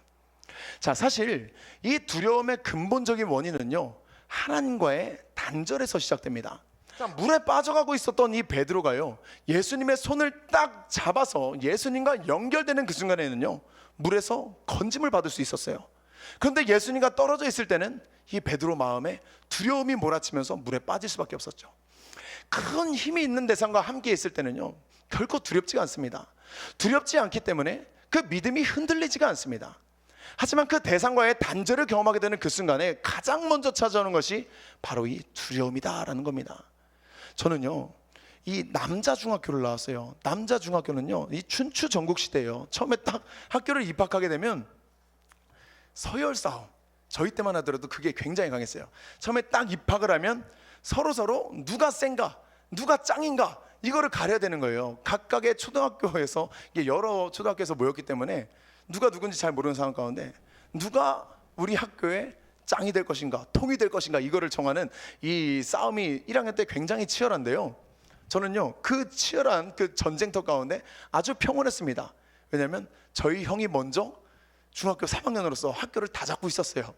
자, 사실 이 두려움의 근본적인 원인은요, 하나님과의 단절에서 시작됩니다. 자, 물에 빠져가고 있었던 이 베드로가요, 예수님의 손을 딱 잡아서 예수님과 연결되는 그 순간에는요, 물에서 건짐을 받을 수 있었어요. 그런데 예수님과 떨어져 있을 때는 이 베드로 마음에 두려움이 몰아치면서 물에 빠질 수밖에 없었죠. 큰 힘이 있는 대상과 함께 있을 때는요, 결코 두렵지가 않습니다. 두렵지 않기 때문에 그 믿음이 흔들리지가 않습니다. 하지만 그 대상과의 단절을 경험하게 되는 그 순간에 가장 먼저 찾아오는 것이 바로 이 두려움이다라는 겁니다. 저는요, 이 남자 중학교를 나왔어요. 남자 중학교는요, 이 춘추 전국시대예요. 처음에 딱 학교를 입학하게 되면 서열 싸움, 저희 때만 하더라도 그게 굉장히 강했어요. 처음에 딱 입학을 하면 서로 누가 센가, 누가 짱인가, 이거를 가려야 되는 거예요. 각각의 초등학교에서, 이게 여러 초등학교에서 모였기 때문에 누가 누군지 잘 모르는 상황 가운데 누가 우리 학교에 짱이 될 것인가, 통이 될 것인가, 이거를 정하는 이 싸움이 1학년 때 굉장히 치열한데요, 저는요, 그 치열한 그 전쟁터 가운데 아주 평온했습니다. 왜냐하면 저희 형이 먼저 중학교 3학년으로서 학교를 다 잡고 있었어요.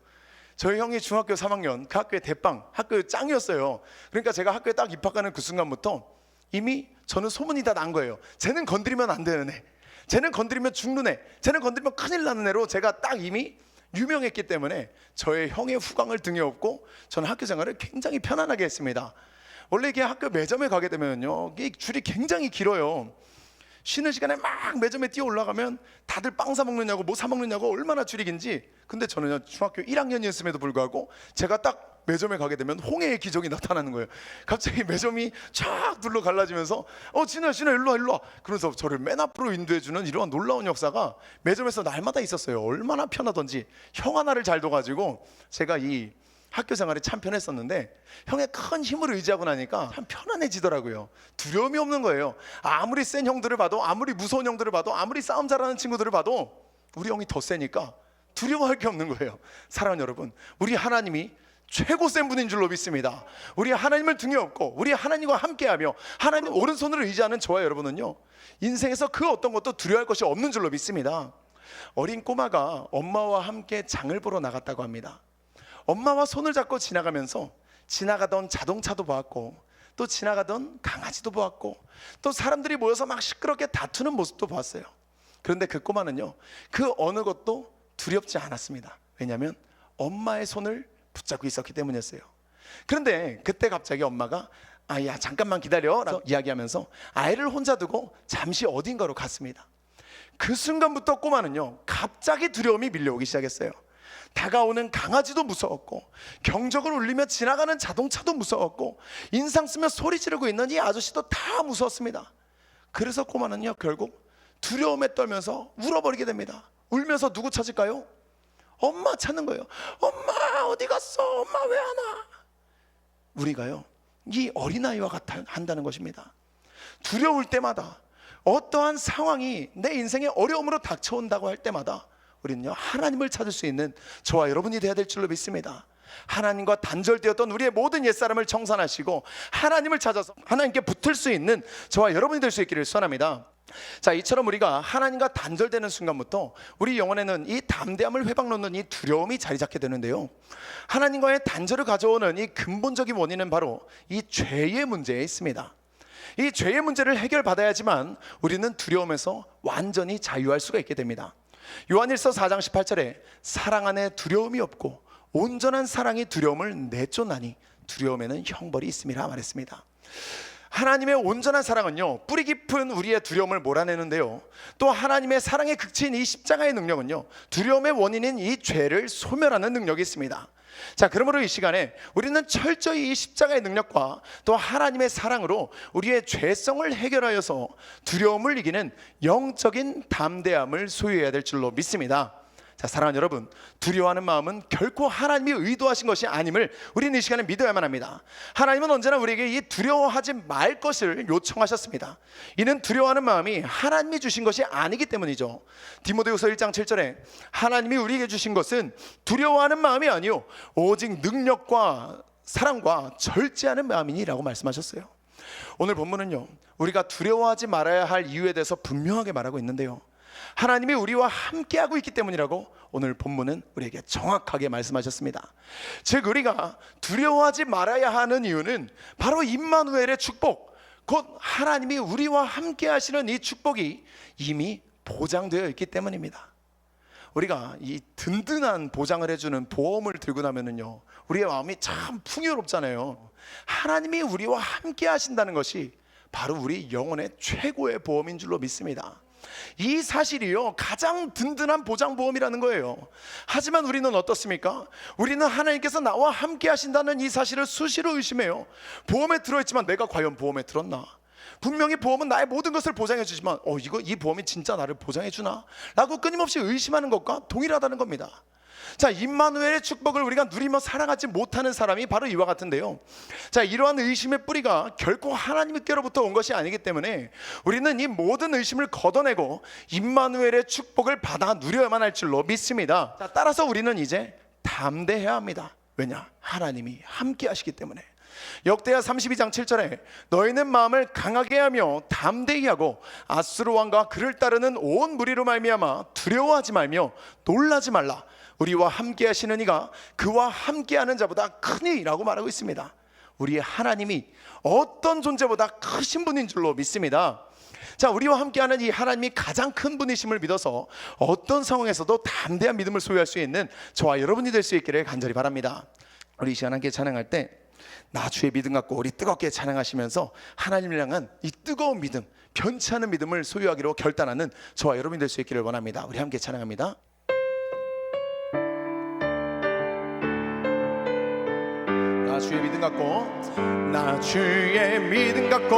저희 형이 중학교 3학년 그 학교의 대빵, 학교의 짱이었어요. 그러니까 제가 학교에 딱 입학하는 그 순간부터 이미 저는 소문이 다 난 거예요. 쟤는 건드리면 안 되는 애, 쟤는 건드리면 죽는 애, 쟤는 건드리면 큰일 나는 애로 제가 딱 이미 유명했기 때문에 저의 형의 후광을 등에 업고 저는 학교 생활을 굉장히 편안하게 했습니다. 원래 이게 학교 매점에 가게 되면요, 이게 줄이 굉장히 길어요. 쉬는 시간에 막 매점에 뛰어 올라가면 다들 빵 사 먹느냐고 뭐 사 먹느냐고 얼마나 줄이 긴지. 근데 저는 중학교 1학년이었음에도 불구하고 제가 딱 매점에 가게 되면 홍해의 기적이 나타나는 거예요. 갑자기 매점이 쫙 둘러 갈라지면서 진우야 일로 와 그러면서 저를 맨 앞으로 인도해주는 이러한 놀라운 역사가 매점에서 날마다 있었어요. 얼마나 편하던지. 형 하나를 잘 둬가지고 제가 이 학교 생활이 참 편했었는데 형의 큰 힘을 의지하고 나니까 참 편안해지더라고요. 두려움이 없는 거예요. 아무리 센 형들을 봐도, 아무리 무서운 형들을 봐도, 아무리 싸움 잘하는 친구들을 봐도 우리 형이 더 세니까 두려워할 게 없는 거예요. 사랑하는 여러분, 우리 하나님이 최고 센 분인 줄로 믿습니다. 우리 하나님을 등에 업고 우리 하나님과 함께하며 하나님 오른손을 의지하는 저와 여러분은요, 인생에서 그 어떤 것도 두려워할 것이 없는 줄로 믿습니다. 어린 꼬마가 엄마와 함께 장을 보러 나갔다고 합니다. 엄마와 손을 잡고 지나가면서 지나가던 자동차도 보았고, 또 지나가던 강아지도 보았고, 또 사람들이 모여서 막 시끄럽게 다투는 모습도 보았어요. 그런데 그 꼬마는요, 그 어느 것도 두렵지 않았습니다. 왜냐하면 엄마의 손을 붙잡고 있었기 때문이었어요. 그런데 그때 갑자기 엄마가 야 잠깐만 기다려 라고 이야기하면서 아이를 혼자 두고 잠시 어딘가로 갔습니다. 그 순간부터 꼬마는요, 갑자기 두려움이 밀려오기 시작했어요. 다가오는 강아지도 무서웠고, 경적을 울리며 지나가는 자동차도 무서웠고, 인상 쓰며 소리 지르고 있는 이 아저씨도 다 무서웠습니다. 그래서 꼬마는요, 결국 두려움에 떨면서 울어버리게 됩니다. 울면서 누구 찾을까요? 엄마 찾는 거예요. 엄마 어디 갔어? 엄마 왜 안 와? 우리가요, 이 어린아이와 같아 한다는 것입니다. 두려울 때마다, 어떠한 상황이 내 인생에 어려움으로 닥쳐온다고 할 때마다 우리는요 하나님을 찾을 수 있는 저와 여러분이 되어야 될 줄로 믿습니다. 하나님과 단절되었던 우리의 모든 옛사람을 청산하시고 하나님을 찾아서 하나님께 붙을 수 있는 저와 여러분이 될 수 있기를 소원합니다. 자, 이처럼 우리가 하나님과 단절되는 순간부터 우리 영혼에는 이 담대함을 회방놓는 이 두려움이 자리 잡게 되는데요, 하나님과의 단절을 가져오는 이 근본적인 원인은 바로 이 죄의 문제에 있습니다. 이 죄의 문제를 해결받아야지만 우리는 두려움에서 완전히 자유할 수가 있게 됩니다. 요한일서 4장 18절에 사랑 안에 두려움이 없고 온전한 사랑이 두려움을 내쫓나니 두려움에는 형벌이 있음이라 말했습니다. 하나님의 온전한 사랑은요 뿌리 깊은 우리의 두려움을 몰아내는데요, 또 하나님의 사랑의 극치인 이 십자가의 능력은요 두려움의 원인인 이 죄를 소멸하는 능력이 있습니다. 자, 그러므로 이 시간에 우리는 철저히 이 십자가의 능력과 또 하나님의 사랑으로 우리의 죄성을 해결하여서 두려움을 이기는 영적인 담대함을 소유해야 될 줄로 믿습니다. 자, 사랑하는 여러분, 두려워하는 마음은 결코 하나님이 의도하신 것이 아님을 우리는 이 시간에 믿어야만 합니다. 하나님은 언제나 우리에게 이 두려워하지 말 것을 요청하셨습니다. 이는 두려워하는 마음이 하나님이 주신 것이 아니기 때문이죠. 디모데후서 1장 7절에 하나님이 우리에게 주신 것은 두려워하는 마음이 아니요 오직 능력과 사랑과 절제하는 마음이니라고 말씀하셨어요. 오늘 본문은요 우리가 두려워하지 말아야 할 이유에 대해서 분명하게 말하고 있는데요, 하나님이 우리와 함께하고 있기 때문이라고 오늘 본문은 우리에게 정확하게 말씀하셨습니다. 즉 우리가 두려워하지 말아야 하는 이유는 바로 임마누엘의 축복, 곧 하나님이 우리와 함께 하시는 이 축복이 이미 보장되어 있기 때문입니다. 우리가 이 든든한 보장을 해주는 보험을 들고 나면은요 우리의 마음이 참 풍요롭잖아요. 하나님이 우리와 함께 하신다는 것이 바로 우리 영혼의 최고의 보험인 줄로 믿습니다. 이 사실이요 가장 든든한 보장보험이라는 거예요. 하지만 우리는 어떻습니까? 우리는 하나님께서 나와 함께 하신다는 이 사실을 수시로 의심해요. 보험에 들어있지만 내가 과연 보험에 들었나? 분명히 보험은 나의 모든 것을 보장해 주지만 이 보험이 진짜 나를 보장해 주나? 라고 끊임없이 의심하는 것과 동일하다는 겁니다. 자, 임마누엘의 축복을 우리가 누리며 살아가지 못하는 사람이 바로 이와 같은데요, 자, 이러한 의심의 뿌리가 결코 하나님께로부터 온 것이 아니기 때문에 우리는 이 모든 의심을 걷어내고 임마누엘의 축복을 받아 누려야만 할 줄로 믿습니다. 자, 따라서 우리는 이제 담대해야 합니다. 왜냐? 하나님이 함께 하시기 때문에. 역대하 32장 7절에 너희는 마음을 강하게 하며 담대히 하고 아수르 왕과 그를 따르는 온 무리로 말미암아 두려워하지 말며 놀라지 말라. 우리와 함께 하시는 이가 그와 함께하는 자보다 크니라고 말하고 있습니다. 우리의 하나님이 어떤 존재보다 크신 분인 줄로 믿습니다. 자, 우리와 함께하는 이 하나님이 가장 큰 분이심을 믿어서 어떤 상황에서도 담대한 믿음을 소유할 수 있는 저와 여러분이 될 수 있기를 간절히 바랍니다. 우리 이 시간 함께 찬양할 때 나 주의 믿음 갖고 우리 뜨겁게 찬양하시면서 하나님을 향한 이 뜨거운 믿음, 변치 않은 믿음을 소유하기로 결단하는 저와 여러분이 될 수 있기를 원합니다. 우리 함께 찬양합니다. 나 주의 믿음 갖고, 나 주의 믿음 갖고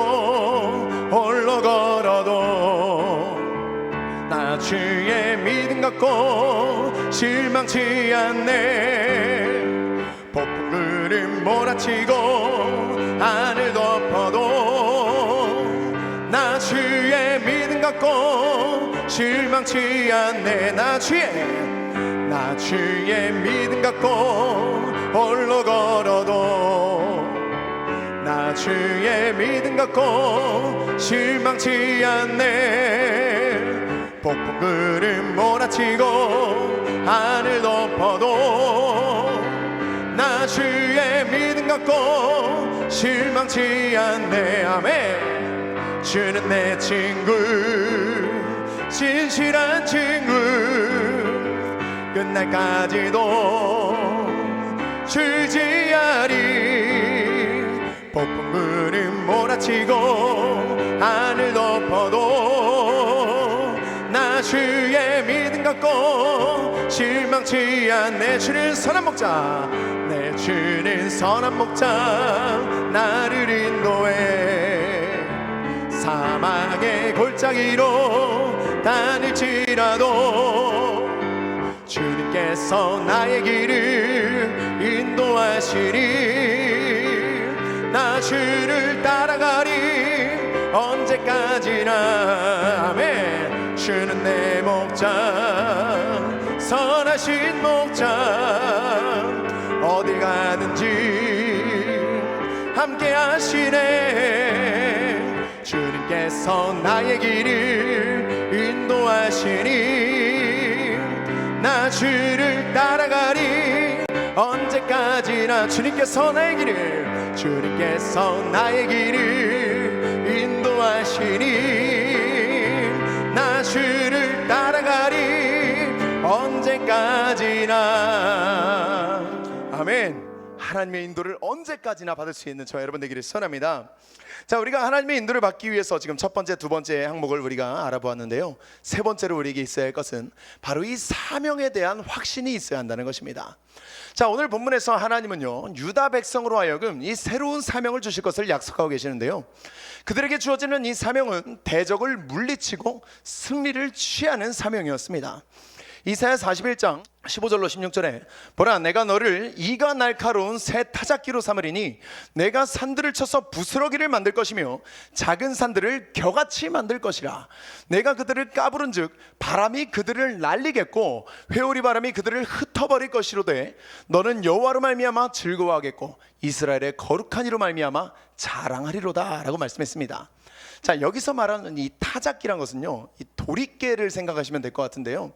홀로 걸어도 나 주의 믿음 갖고 실망치 않네. 폭풍들은 몰아치고 하늘 덮어도 나 주의 믿음 갖고 실망치 않네. 나 주의 믿음 갖고 홀로 걸어도 나 주의 믿음 갖고 실망치 않네. 폭풍들은 몰아치고 하늘 덮어도 나 주의 믿음 갖고 실망치 않네. 아멘. 주는 내 친구, 진실한 친구, 끝날까지도 출지하리. 폭풍들은 몰아치고 하늘 덮어도 나 주의 믿음 갖고 실망치 않네. 주는 선한 목자, 내 주는 선한 목자, 나를 인도해. 사막의 골짜기로 다닐지라도 주님께서 나의 길을 인도하시리. 나 주를 따라가리 언제까지나. 아멘. 주는 내 목자, 선하신 목자 어딜 가든지 함께 하시네. 주님께서 나의 길을 인도하시니 나 주를 따라가리. 언제까지나 주님께서 나의 길을 인도하시니 나 주를 따라가리. 언제까지나. 아멘. 하나님의 인도를 언제까지나 받을 수 있는 저와 여러분 되기를 선합니다. 자, 우리가 하나님의 인도를 받기 위해서 지금 첫 번째, 두 번째 항목을 우리가 알아보았는데요, 세 번째로 우리에게 있어야 할 것은 바로 이 사명에 대한 확신이 있어야 한다는 것입니다. 자, 오늘 본문에서 하나님은요, 유다 백성으로 하여금 이 새로운 사명을 주실 것을 약속하고 계시는데요, 그들에게 주어지는 이 사명은 대적을 물리치고 승리를 취하는 사명이었습니다. 이사야 41장 15절로 16절에 보라, 내가 너를 이가 날카로운 새 타작기로 삼으리니 내가 산들을 쳐서 부스러기를 만들 것이며 작은 산들을 겨같이 만들 것이라. 내가 그들을 까부른즉 바람이 그들을 날리겠고 회오리 바람이 그들을 흩어버릴 것이로되 너는 여호와로 말미암아 즐거워하겠고 이스라엘의 거룩한 이로 말미암아 자랑하리로다 라고 말씀했습니다. 자, 여기서 말하는 이 타작기란 것은요, 이 도리깨를 생각하시면 될 것 같은데요,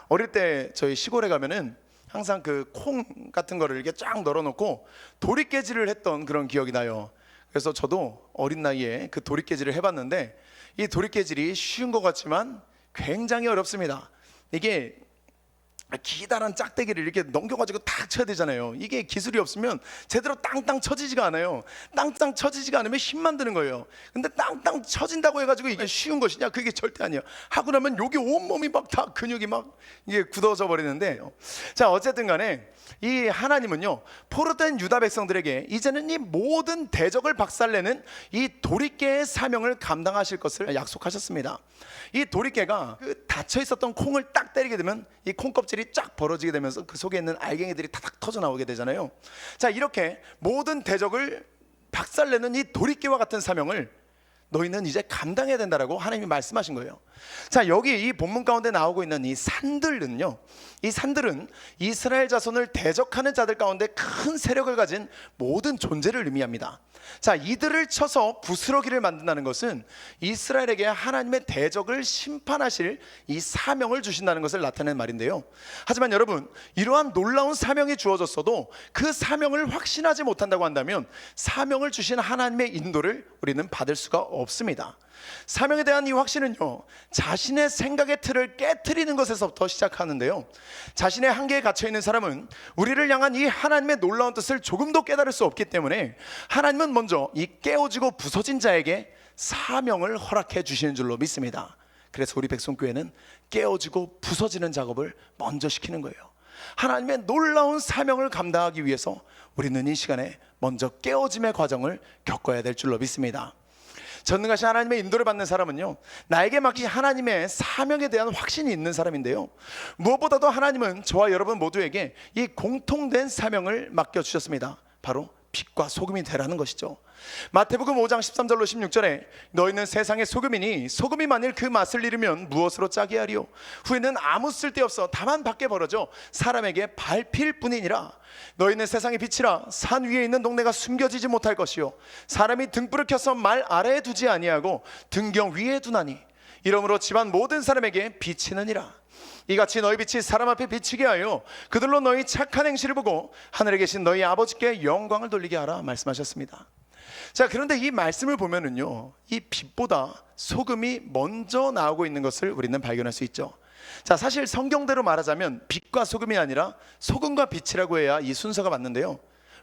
어릴 때 저희 시골에 가면은 항상 그 콩 같은 거를 이렇게 쫙 널어놓고 도리깨질을 했던 그런 기억이 나요. 그래서 저도 어린 나이에 그 도리깨질을 해봤는데 이 도리깨질이 쉬운 것 같지만 굉장히 어렵습니다. 이게 기다란 짝대기를 이렇게 넘겨가지고 탁 쳐야 되잖아요. 이게 기술이 없으면 제대로 땅땅 쳐지지가 않아요. 땅땅 쳐지지가 않으면 힘만 드는 거예요. 근데 땅땅 쳐진다고 해가지고 이게 쉬운 것이냐? 그게 절대 아니에요. 하고 나면 여기 온몸이 막 다 근육이 막 이게 굳어져 버리는데, 자, 어쨌든 간에 이 하나님은요, 포로된 유다 백성들에게 이제는 이 모든 대적을 박살내는 이 도리깨의 사명을 감당하실 것을 약속하셨습니다. 이 도리깨가 그 닫혀 있었던 콩을 딱 때리게 되면 이 콩껍질이 쫙 벌어지게 되면서 그 속에 있는 알갱이들이 타닥 터져 나오게 되잖아요. 자, 이렇게 모든 대적을 박살내는 이 도리깨와 같은 사명을 너희는 이제 감당해야 된다라고 하나님이 말씀하신 거예요. 자, 여기 이 본문 가운데 나오고 있는 이 산들은요, 이 산들은 이스라엘 자손을 대적하는 자들 가운데 큰 세력을 가진 모든 존재를 의미합니다. 자, 이들을 쳐서 부스러기를 만든다는 것은 이스라엘에게 하나님의 대적을 심판하실 이 사명을 주신다는 것을 나타내는 말인데요, 하지만 여러분, 이러한 놀라운 사명이 주어졌어도 그 사명을 확신하지 못한다고 한다면 사명을 주신 하나님의 인도를 우리는 받을 수가 없습니다. 사명에 대한 이 확신은요, 자신의 생각의 틀을 깨트리는 것에서부터 시작하는데요, 자신의 한계에 갇혀있는 사람은 우리를 향한 이 하나님의 놀라운 뜻을 조금도 깨달을 수 없기 때문에 하나님은 먼저 이 깨어지고 부서진 자에게 사명을 허락해 주시는 줄로 믿습니다. 그래서 우리 백성교회는 깨어지고 부서지는 작업을 먼저 시키는 거예요. 하나님의 놀라운 사명을 감당하기 위해서 우리는 이 시간에 먼저 깨어짐의 과정을 겪어야 될 줄로 믿습니다. 전능하신 하나님의 인도를 받는 사람은요, 나에게 맡긴 하나님의 사명에 대한 확신이 있는 사람인데요, 무엇보다도 하나님은 저와 여러분 모두에게 이 공통된 사명을 맡겨주셨습니다. 바로 빛과 소금이 되라는 것이죠. 마태복음 5장 13절로 16절에 너희는 세상의 소금이니 소금이 만일 그 맛을 잃으면 무엇으로 짜게 하리요? 후에는 아무 쓸데없어 다만 밖에 벌어져 사람에게 밟힐 뿐이니라. 너희는 세상의 빛이라. 산 위에 있는 동네가 숨겨지지 못할 것이요 사람이 등불을 켜서 말 아래에 두지 아니하고 등경 위에 두나니 이러므로 집안 모든 사람에게 비치느니라. 이같이 너희 빛이 사람 앞에 비치게 하여 그들로 너희 착한 행실을 보고 하늘에 계신 너희 아버지께 영광을 돌리게 하라 말씀하셨습니다. 자, 그런데 이 말씀을 보면은요, 이 빛보다 소금이 먼저 나오고 있는 것을 우리는 발견할 수 있죠. 자, 사실 성경대로 말하자면 빛과 소금이 아니라 소금과 빛이라고 해야 이 순서가 맞는데요,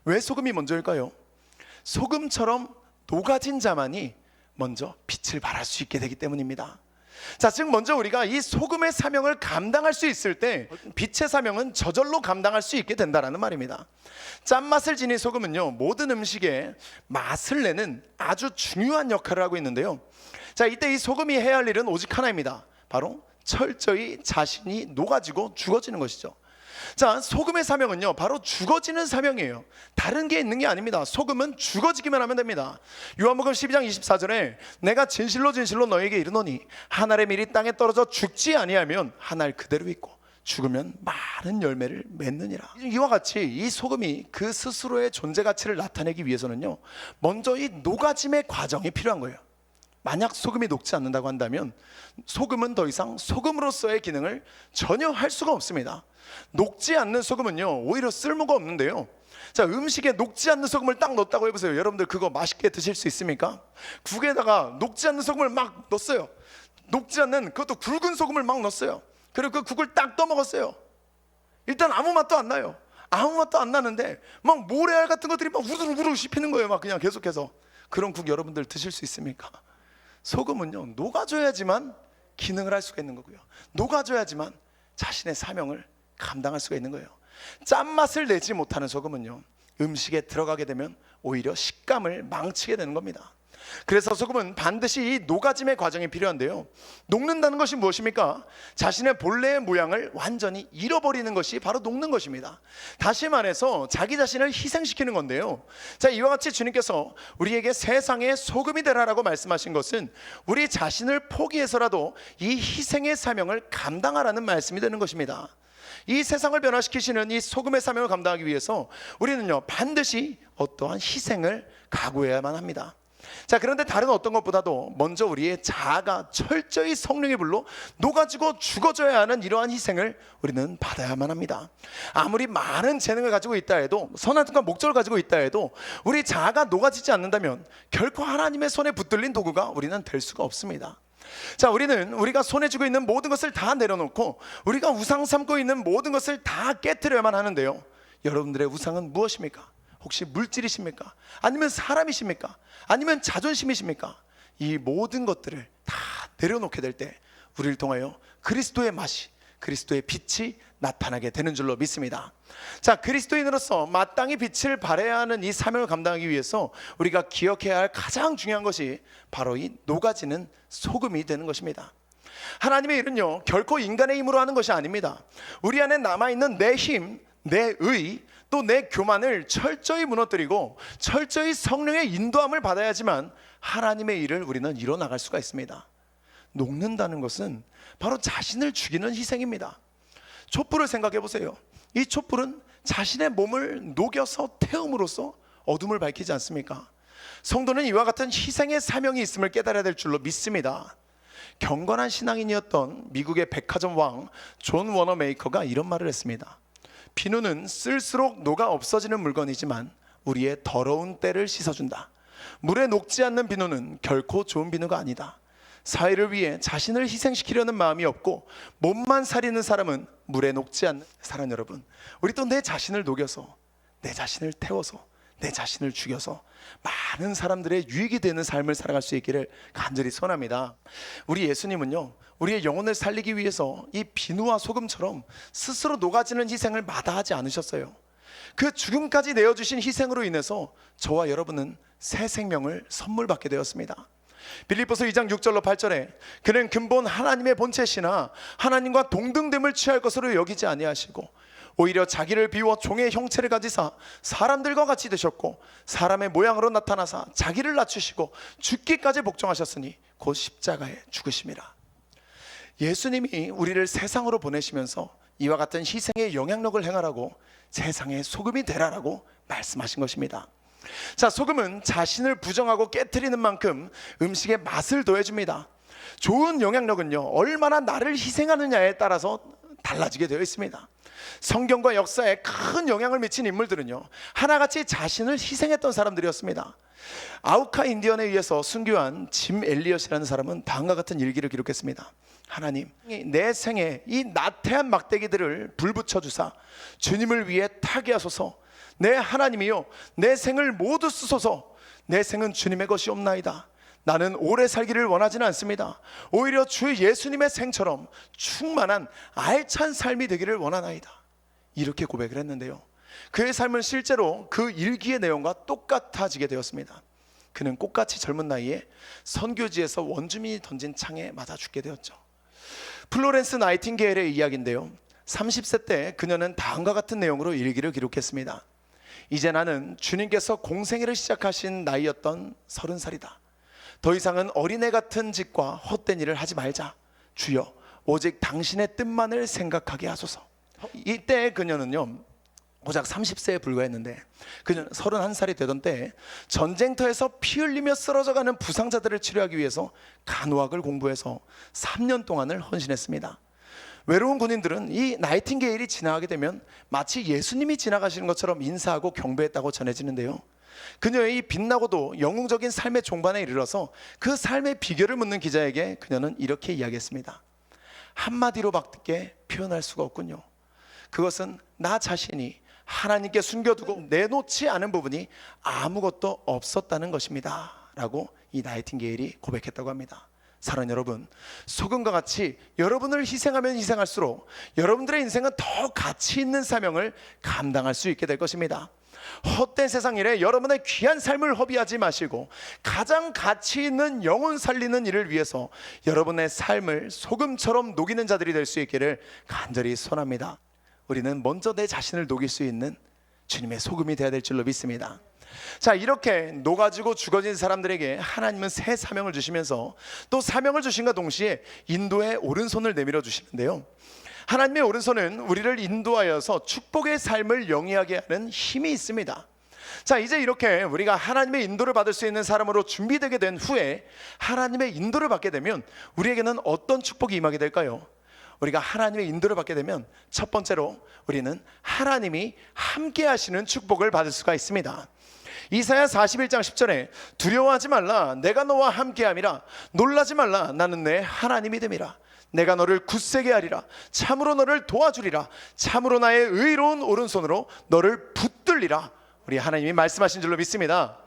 왜 소금이 먼저일까요? 소금처럼 녹아진 자만이 먼저 빛을 발할 수 있게 되기 때문입니다. 자, 즉 먼저 우리가 이 소금의 사명을 감당할 수 있을 때 빛의 사명은 저절로 감당할 수 있게 된다는 말입니다. 짠맛을 지닌 소금은요, 모든 음식에 맛을 내는 아주 중요한 역할을 하고 있는데요, 자, 이때 이 소금이 해야 할 일은 오직 하나입니다. 바로 철저히 자신이 녹아지고 죽어지는 것이죠. 자, 소금의 사명은요, 바로 죽어지는 사명이에요. 다른 게 있는 게 아닙니다. 소금은 죽어지기만 하면 됩니다. 요한복음 12장 24절에 내가 진실로 진실로 너에게 이르노니 한 알의 밀이 땅에 떨어져 죽지 아니하면 한 알 그대로 있고 죽으면 많은 열매를 맺느니라. 이와 같이 이 소금이 그 스스로의 존재 가치를 나타내기 위해서는요, 먼저 이 녹아짐의 과정이 필요한 거예요. 만약 소금이 녹지 않는다고 한다면 소금은 더 이상 소금으로서의 기능을 전혀 할 수가 없습니다. 녹지 않는 소금은요, 오히려 쓸모가 없는데요. 자, 음식에 녹지 않는 소금을 딱 넣었다고 해보세요. 여러분들 그거 맛있게 드실 수 있습니까? 국에다가 녹지 않는 소금을 막 넣었어요. 녹지 않는, 그것도 굵은 소금을 막 넣었어요. 그리고 그 국을 딱 떠먹었어요. 일단 아무 맛도 안 나요. 아무 맛도 안 나는데 막 모래알 같은 것들이 막 우르르 씹히는 거예요. 막 그냥 계속해서. 그런 국 여러분들 드실 수 있습니까? 소금은요, 녹아줘야지만 기능을 할 수가 있는 거고요, 녹아줘야지만 자신의 사명을 감당할 수가 있는 거예요. 짠맛을 내지 못하는 소금은요, 음식에 들어가게 되면 오히려 식감을 망치게 되는 겁니다. 그래서 소금은 반드시 이 녹아짐의 과정이 필요한데요, 녹는다는 것이 무엇입니까? 자신의 본래의 모양을 완전히 잃어버리는 것이 바로 녹는 것입니다. 다시 말해서 자기 자신을 희생시키는 건데요, 자, 이와 같이 주님께서 우리에게 세상의 소금이 되라라고 말씀하신 것은 우리 자신을 포기해서라도 이 희생의 사명을 감당하라는 말씀이 되는 것입니다. 이 세상을 변화시키시는 이 소금의 사명을 감당하기 위해서 우리는요, 반드시 어떠한 희생을 각오해야만 합니다. 자, 그런데 다른 어떤 것보다도 먼저 우리의 자아가 철저히 성령의 불로 녹아지고 죽어져야 하는 이러한 희생을 우리는 받아야만 합니다. 아무리 많은 재능을 가지고 있다 해도, 선한 뜻과 목적을 가지고 있다 해도 우리 자아가 녹아지지 않는다면 결코 하나님의 손에 붙들린 도구가 우리는 될 수가 없습니다. 자, 우리는 우리가 손에 쥐고 있는 모든 것을 다 내려놓고 우리가 우상 삼고 있는 모든 것을 다 깨트려야만 하는데요, 여러분들의 우상은 무엇입니까? 혹시 물질이십니까? 아니면 사람이십니까? 아니면 자존심이십니까? 이 모든 것들을 다 내려놓게 될 때 우리를 통하여 그리스도의 맛이, 그리스도의 빛이 나타나게 되는 줄로 믿습니다. 자, 그리스도인으로서 마땅히 빛을 발해야 하는 이 사명을 감당하기 위해서 우리가 기억해야 할 가장 중요한 것이 바로 이 녹아지는 소금이 되는 것입니다. 하나님의 일은요, 결코 인간의 힘으로 하는 것이 아닙니다. 우리 안에 남아있는 내 힘, 내 의, 또 내 교만을 철저히 무너뜨리고 철저히 성령의 인도함을 받아야지만 하나님의 일을 우리는 이뤄나갈 수가 있습니다. 녹는다는 것은 바로 자신을 죽이는 희생입니다. 촛불을 생각해 보세요. 이 촛불은 자신의 몸을 녹여서 태움으로써 어둠을 밝히지 않습니까? 성도는 이와 같은 희생의 사명이 있음을 깨달아야 될 줄로 믿습니다. 경건한 신앙인이었던 미국의 백화점 왕 존 워너메이커가 이런 말을 했습니다. 비누는 쓸수록 녹아 없어지는 물건이지만 우리의 더러운 때를 씻어준다. 물에 녹지 않는 비누는 결코 좋은 비누가 아니다. 사회를 위해 자신을 희생시키려는 마음이 없고 몸만 사리는 사람은 물에 녹지 않는 사랑. 여러분, 우리 또 내 자신을 녹여서, 내 자신을 태워서, 내 자신을 죽여서 많은 사람들의 유익이 되는 삶을 살아갈 수 있기를 간절히 소원합니다. 우리 예수님은요, 우리의 영혼을 살리기 위해서 이 비누와 소금처럼 스스로 녹아지는 희생을 마다하지 않으셨어요. 그 죽음까지 내어주신 희생으로 인해서 저와 여러분은 새 생명을 선물 받게 되었습니다. 빌립보서 2장 6절로 8절에 그는 근본 하나님의 본체시나 하나님과 동등됨을 취할 것으로 여기지 아니하시고 오히려 자기를 비워 종의 형체를 가지사 사람들과 같이 되셨고 사람의 모양으로 나타나사 자기를 낮추시고 죽기까지 복종하셨으니 곧 십자가에 죽으심이라. 예수님이 우리를 세상으로 보내시면서 이와 같은 희생의 영향력을 행하라고 세상의 소금이 되라라고 말씀하신 것입니다. 자, 소금은 자신을 부정하고 깨트리는 만큼 음식에 맛을 더해줍니다. 좋은 영향력은요, 얼마나 나를 희생하느냐에 따라서 달라지게 되어 있습니다. 성경과 역사에 큰 영향을 미친 인물들은요, 하나같이 자신을 희생했던 사람들이었습니다. 아우카 인디언에 의해서 순교한 짐 엘리엇이라는 사람은 다음과 같은 일기를 기록했습니다. 하나님, 내 생에 이 나태한 막대기들을 불붙여 주사 주님을 위해 타게 하소서. 내 하나님이요, 내 생을 모두 쓰소서. 내 생은 주님의 것이 없나이다. 나는 오래 살기를 원하지는 않습니다. 오히려 주 예수님의 생처럼 충만한 알찬 삶이 되기를 원하나이다. 이렇게 고백을 했는데요, 그의 삶은 실제로 그 일기의 내용과 똑같아지게 되었습니다. 그는 꽃같이 젊은 나이에 선교지에서 원주민이 던진 창에 맞아 죽게 되었죠. 플로렌스 나이팅게일의 이야기인데요, 30세 때 그녀는 다음과 같은 내용으로 일기를 기록했습니다. 이제 나는 주님께서 공생애를 시작하신 나이였던 30살이다. 더 이상은 어린애 같은 짓과 헛된 일을 하지 말자. 주여, 오직 당신의 뜻만을 생각하게 하소서. 이때 그녀는요 고작 30세에 불과했는데, 그녀는 31살이 되던 때 전쟁터에서 피 흘리며 쓰러져가는 부상자들을 치료하기 위해서 간호학을 공부해서 3년 동안을 헌신했습니다. 외로운 군인들은 이 나이팅게일이 지나가게 되면 마치 예수님이 지나가시는 것처럼 인사하고 경배했다고 전해지는데요, 그녀의 이 빛나고도 영웅적인 삶의 종반에 이르러서 그 삶의 비결을 묻는 기자에게 그녀는 이렇게 이야기했습니다. 한마디로밖에 표현할 수가 없군요. 그것은 나 자신이 하나님께 숨겨두고 내놓지 않은 부분이 아무것도 없었다는 것입니다 라고 이 나이팅게일이 고백했다고 합니다. 사랑하는 여러분, 소금과 같이 여러분을 희생하면 희생할수록 여러분들의 인생은 더 가치 있는 사명을 감당할 수 있게 될 것입니다. 헛된 세상 일에 여러분의 귀한 삶을 허비하지 마시고 가장 가치 있는 영혼 살리는 일을 위해서 여러분의 삶을 소금처럼 녹이는 자들이 될 수 있기를 간절히 소원합니다. 우리는 먼저 내 자신을 녹일 수 있는 주님의 소금이 되어야 될 줄로 믿습니다. 자, 이렇게 녹아지고 죽어진 사람들에게 하나님은 새 사명을 주시면서 또 사명을 주신과 동시에 인도의 오른손을 내밀어 주시는데요, 하나님의 오른손은 우리를 인도하여서 축복의 삶을 영위하게 하는 힘이 있습니다. 자, 이제 이렇게 우리가 하나님의 인도를 받을 수 있는 사람으로 준비되게 된 후에 하나님의 인도를 받게 되면 우리에게는 어떤 축복이 임하게 될까요? 우리가 하나님의 인도를 받게 되면 첫 번째로 우리는 하나님이 함께 하시는 축복을 받을 수가 있습니다. 이사야 41장 10절에 두려워하지 말라, 내가 너와 함께함이라. 놀라지 말라, 나는 내 하나님이 됨이라. 내가 너를 굳세게 하리라. 참으로 너를 도와주리라. 참으로 나의 의로운 오른손으로 너를 붙들리라. 우리 하나님이 말씀하신 줄로 믿습니다.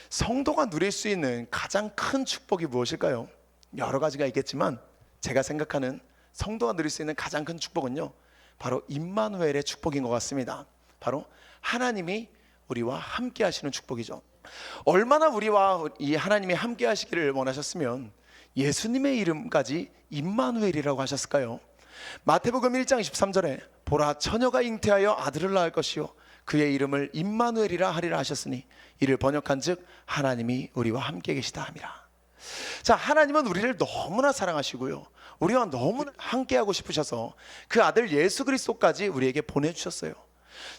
성도가 누릴 수 있는 가장 큰 축복이 무엇일까요? 여러 가지가 있겠지만 제가 생각하는 성도가 누릴 수 있는 가장 큰 축복은요, 바로 임마누엘의 축복인 것 같습니다. 바로 하나님이 우리와 함께 하시는 축복이죠. 얼마나 우리와 이 하나님이 함께 하시기를 원하셨으면 예수님의 이름까지 임마누엘이라고 하셨을까요? 마태복음 1장 23절에 보라, 처녀가 잉태하여 아들을 낳을 것이요 그의 이름을 임마누엘이라 하리라 하셨으니 이를 번역한즉 하나님이 우리와 함께 계시다 함이라. 자, 하나님은 우리를 너무나 사랑하시고요, 우리와 너무나 함께하고 싶으셔서 그 아들 예수 그리스도까지 우리에게 보내주셨어요.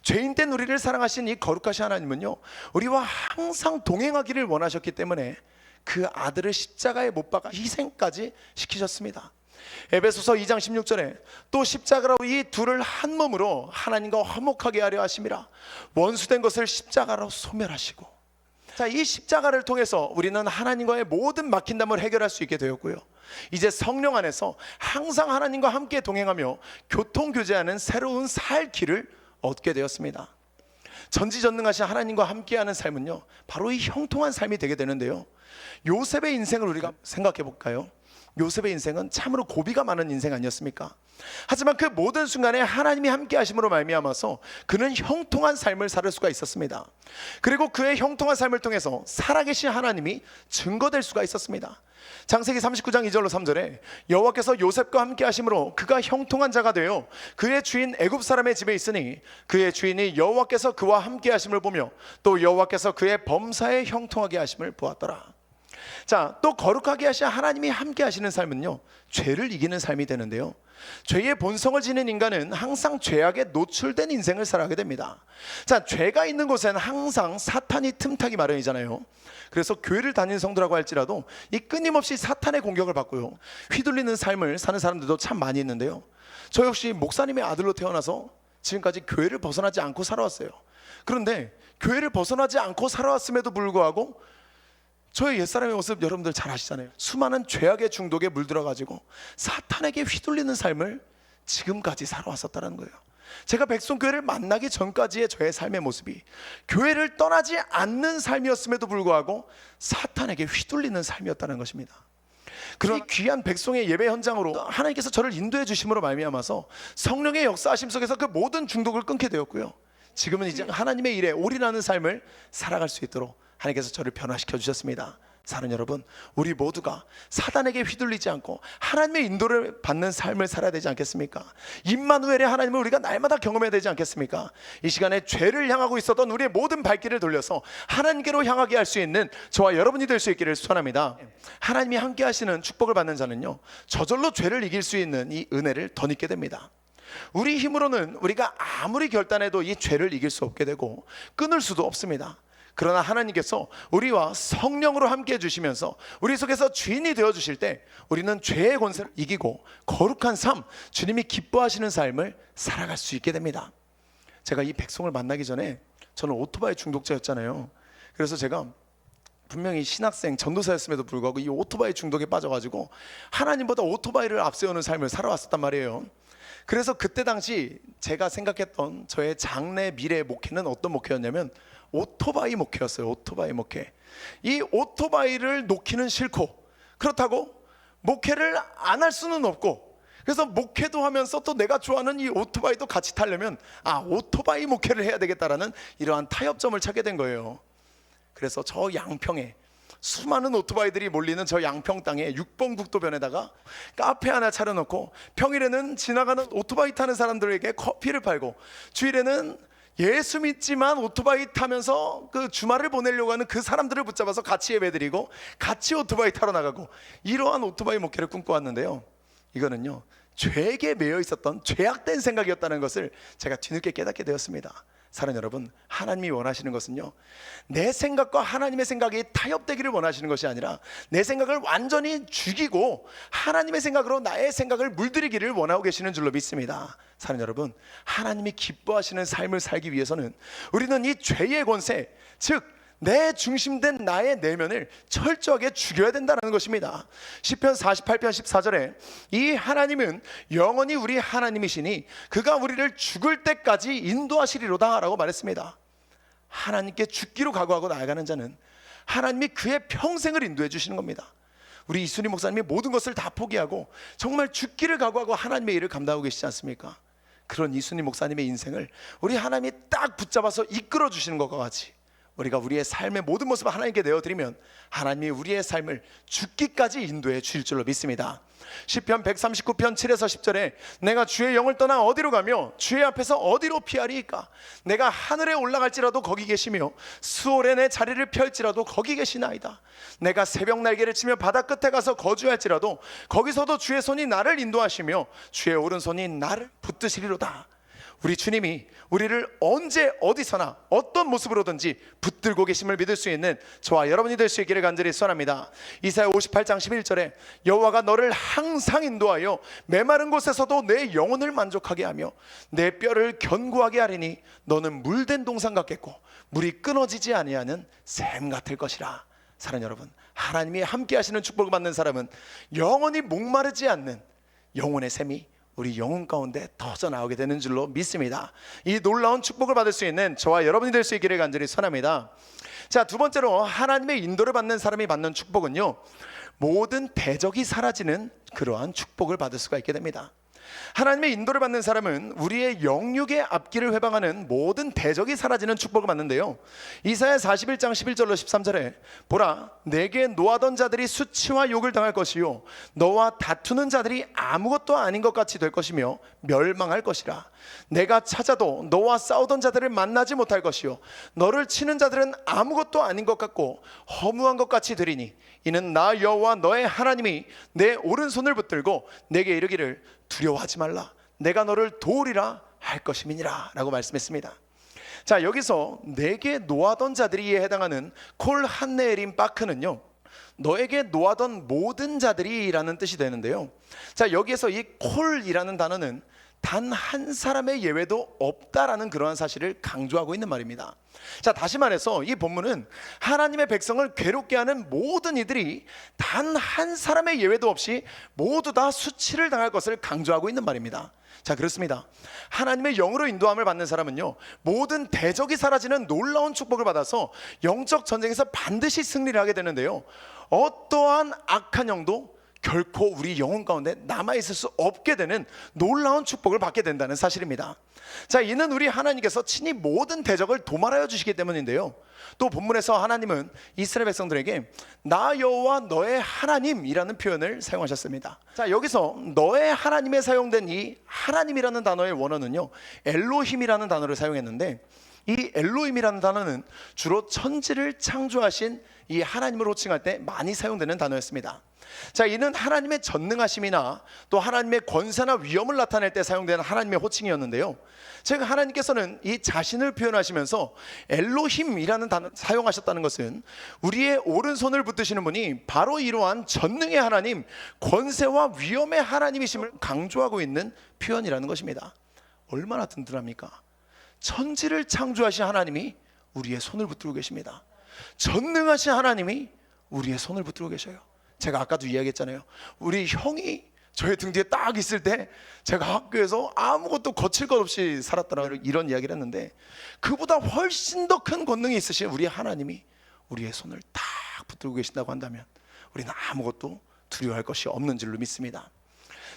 죄인된 우리를 사랑하신 이 거룩하신 하나님은요, 우리와 항상 동행하기를 원하셨기 때문에 그 아들을 십자가에 못 박아 희생까지 시키셨습니다. 에베소서 2장 16절에 또 십자가로 이 둘을 한 몸으로 하나님과 화목하게 하려 하심이라. 원수된 것을 십자가로 소멸하시고, 자, 이 십자가를 통해서 우리는 하나님과의 모든 막힌담을 해결할 수 있게 되었고요, 이제 성령 안에서 항상 하나님과 함께 동행하며 교통교제하는 새로운 살 길을 얻게 되었습니다. 전지전능하신 하나님과 함께하는 삶은요, 바로 이 형통한 삶이 되게 되는데요, 요셉의 인생을 우리가 생각해 볼까요? 요셉의 인생은 참으로 고비가 많은 인생 아니었습니까? 하지만 그 모든 순간에 하나님이 함께 하심으로 말미암아서 그는 형통한 삶을 살 수가 있었습니다. 그리고 그의 형통한 삶을 통해서 살아계신 하나님이 증거될 수가 있었습니다. 창세기 39장 2절로 3절에 여호와께서 요셉과 함께 하심으로 그가 형통한 자가 되어 그의 주인 애굽 사람의 집에 있으니 그의 주인이 여호와께서 그와 함께 하심을 보며 또 여호와께서 그의 범사에 형통하게 하심을 보았더라. 자, 또 거룩하게 하신 하나님이 함께 하시는 삶은요, 죄를 이기는 삶이 되는데요, 죄의 본성을 지닌 인간은 항상 죄악에 노출된 인생을 살아가게 됩니다. 자, 죄가 있는 곳에는 항상 사탄이 틈타기 마련이잖아요. 그래서 교회를 다니는 성도라고 할지라도 이 끊임없이 사탄의 공격을 받고요, 휘둘리는 삶을 사는 사람들도 참 많이 있는데요, 저 역시 목사님의 아들로 태어나서 지금까지 교회를 벗어나지 않고 살아왔어요. 그런데 교회를 벗어나지 않고 살아왔음에도 불구하고 저의 옛사람의 모습 여러분들 잘 아시잖아요. 수많은 죄악의 중독에 물들어가지고 사탄에게 휘둘리는 삶을 지금까지 살아왔었다는 거예요. 제가 백송교회를 만나기 전까지의 저의 삶의 모습이 교회를 떠나지 않는 삶이었음에도 불구하고 사탄에게 휘둘리는 삶이었다는 것입니다. 그런 귀한 백송의 예배 현장으로 하나님께서 저를 인도해 주심으로 말미암아서 성령의 역사하심 속에서 그 모든 중독을 끊게 되었고요, 지금은 이제 하나님의 일에 올인하는 삶을 살아갈 수 있도록 하나님께서 저를 변화시켜 주셨습니다. 사는 여러분, 우리 모두가 사단에게 휘둘리지 않고 하나님의 인도를 받는 삶을 살아야 되지 않겠습니까? 임마누엘의 하나님을 우리가 날마다 경험해야 되지 않겠습니까? 이 시간에 죄를 향하고 있었던 우리의 모든 발길을 돌려서 하나님께로 향하게 할 수 있는 저와 여러분이 될 수 있기를 소원합니다. 하나님이 함께 하시는 축복을 받는 자는요, 저절로 죄를 이길 수 있는 이 은혜를 덧입게 됩니다. 우리 힘으로는 우리가 아무리 결단해도 이 죄를 이길 수 없게 되고 끊을 수도 없습니다. 그러나 하나님께서 우리와 성령으로 함께 해주시면서 우리 속에서 주인이 되어주실 때 우리는 죄의 권세를 이기고 거룩한 삶, 주님이 기뻐하시는 삶을 살아갈 수 있게 됩니다. 제가 이 백송을 만나기 전에 저는 오토바이 중독자였잖아요. 그래서 제가 분명히 신학생 전도사였음에도 불구하고 이 오토바이 중독에 빠져가지고 하나님보다 오토바이를 앞세우는 삶을 살아왔었단 말이에요. 그래서 그때 당시 제가 생각했던 저의 장래 미래 목회는 어떤 목회였냐면 오토바이 목회였어요. 오토바이 목회. 이 오토바이를 놓기는 싫고, 그렇다고 목회를 안 할 수는 없고, 그래서 목회도 하면서 또 내가 좋아하는 이 오토바이도 같이 타려면 오토바이 목회를 해야 되겠다라는 이러한 타협점을 찾게 된 거예요. 그래서 저 양평에 수많은 오토바이들이 몰리는 저 양평 땅에 6번 국도변에다가 카페 하나 차려놓고 평일에는 지나가는 오토바이 타는 사람들에게 커피를 팔고, 주일에는 예수 믿지만 오토바이 타면서 그 주말을 보내려고 하는 그 사람들을 붙잡아서 같이 예배드리고 같이 오토바이 타러 나가고, 이러한 오토바이 목회를 꿈꿔왔는데요, 이거는요 죄에게 매여 있었던 죄악된 생각이었다는 것을 제가 뒤늦게 깨닫게 되었습니다. 사랑하는 여러분, 하나님이 원하시는 것은요, 내 생각과 하나님의 생각이 타협되기를 원하시는 것이 아니라 내 생각을 완전히 죽이고 하나님의 생각으로 나의 생각을 물들이기를 원하고 계시는 줄로 믿습니다. 사랑하는 여러분, 하나님이 기뻐하시는 삶을 살기 위해서는 우리는 이 죄의 권세, 즉 내 중심된 나의 내면을 철저하게 죽여야 된다는 것입니다. 시편 48편 14절에 이 하나님은 영원히 우리 하나님이시니 그가 우리를 죽을 때까지 인도하시리로다 라고 말했습니다. 하나님께 죽기로 각오하고 나아가는 자는 하나님이 그의 평생을 인도해 주시는 겁니다. 우리 이순희 목사님이 모든 것을 다 포기하고 정말 죽기를 각오하고 하나님의 일을 감당하고 계시지 않습니까? 그런 이순희 목사님의 인생을 우리 하나님이 딱 붙잡아서 이끌어 주시는 것과 같이 우리가 우리의 삶의 모든 모습을 하나님께 내어드리면 하나님이 우리의 삶을 죽기까지 인도해 주실 줄로 믿습니다. 시편 139편 7에서 10절에 내가 주의 영을 떠나 어디로 가며 주의 앞에서 어디로 피하리이까? 내가 하늘에 올라갈지라도 거기 계시며 수월에 내 자리를 펼지라도 거기 계시나이다. 내가 새벽 날개를 치며 바다 끝에 가서 거주할지라도 거기서도 주의 손이 나를 인도하시며 주의 오른손이 나를 붙드시리로다. 우리 주님이 우리를 언제 어디서나 어떤 모습으로든지 붙들고 계심을 믿을 수 있는 저와 여러분이 될 수 있기를 간절히 소원합니다. 이사야 58장 11절에 여호와가 너를 항상 인도하여 메마른 곳에서도 내 영혼을 만족하게 하며 내 뼈를 견고하게 하리니 너는 물된 동산 같겠고 물이 끊어지지 아니하는 샘 같을 것이라. 사랑하는 여러분, 하나님이 함께 하시는 축복을 받는 사람은 영원히 목마르지 않는 영혼의 샘이 우리 영혼 가운데 터져 나오게 되는 줄로 믿습니다. 이 놀라운 축복을 받을 수 있는 저와 여러분이 될 수 있기를 간절히 소원합니다. 자, 두 번째로 하나님의 인도를 받는 사람이 받는 축복은요, 모든 대적이 사라지는 그러한 축복을 받을 수가 있게 됩니다. 하나님의 인도를 받는 사람은 우리의 영육의 앞길을 회방하는 모든 대적이 사라지는 축복을 받는데요, 이사야 41장 11절로 13절에 보라, 내게 노하던 자들이 수치와 욕을 당할 것이요 너와 다투는 자들이 아무것도 아닌 것 같이 될 것이며 멸망할 것이라. 내가 찾아도 너와 싸우던 자들을 만나지 못할 것이요 너를 치는 자들은 아무것도 아닌 것 같고 허무한 것 같이 되리니 이는 나 여호와 너의 하나님이 내 오른손을 붙들고 내게 이르기를 두려워하지 말라, 내가 너를 도우리라 할 것임이니라 라고 말씀했습니다. 자, 여기서 내게 노하던 자들이에 해당하는 콜 한네에림 바크는요, 너에게 노하던 모든 자들이 라는 뜻이 되는데요, 자, 여기에서 이 콜이라는 단어는 단 한 사람의 예외도 없다라는 그러한 사실을 강조하고 있는 말입니다. 자, 다시 말해서 이 본문은 하나님의 백성을 괴롭게 하는 모든 이들이 단 한 사람의 예외도 없이 모두 다 수치를 당할 것을 강조하고 있는 말입니다. 자, 그렇습니다. 하나님의 영으로 인도함을 받는 사람은요, 모든 대적이 사라지는 놀라운 축복을 받아서 영적 전쟁에서 반드시 승리를 하게 되는데요, 어떠한 악한 영도 결코 우리 영혼 가운데 남아있을 수 없게 되는 놀라운 축복을 받게 된다는 사실입니다. 자, 이는 우리 하나님께서 친히 모든 대적을 도말하여 주시기 때문인데요, 또 본문에서 하나님은 이스라엘 백성들에게 나 여호와 너의 하나님이라는 표현을 사용하셨습니다. 자, 여기서 너의 하나님에 사용된 이 하나님이라는 단어의 원어는요, 엘로힘이라는 단어를 사용했는데, 이 엘로힘이라는 단어는 주로 천지를 창조하신 이 하나님을 호칭할 때 많이 사용되는 단어였습니다. 자, 이는 하나님의 전능하심이나 또 하나님의 권세나 위엄을 나타낼 때 사용되는 하나님의 호칭이었는데요, 즉 하나님께서는 이 자신을 표현하시면서 엘로힘이라는 단어를 사용하셨다는 것은 우리의 오른손을 붙드시는 분이 바로 이러한 전능의 하나님, 권세와 위엄의 하나님이심을 강조하고 있는 표현이라는 것입니다. 얼마나 든든합니까? 천지를 창조하신 하나님이 우리의 손을 붙들고 계십니다. 전능하신 하나님이 우리의 손을 붙들고 계셔요. 제가 아까도 이야기했잖아요. 우리 형이 저의 등 뒤에 딱 있을 때 제가 학교에서 아무것도 거칠 것 없이 살았다는 이런 이야기를 했는데, 그보다 훨씬 더 큰 권능이 있으신 우리 하나님이 우리의 손을 딱 붙들고 계신다고 한다면 우리는 아무것도 두려워할 것이 없는 줄로 믿습니다.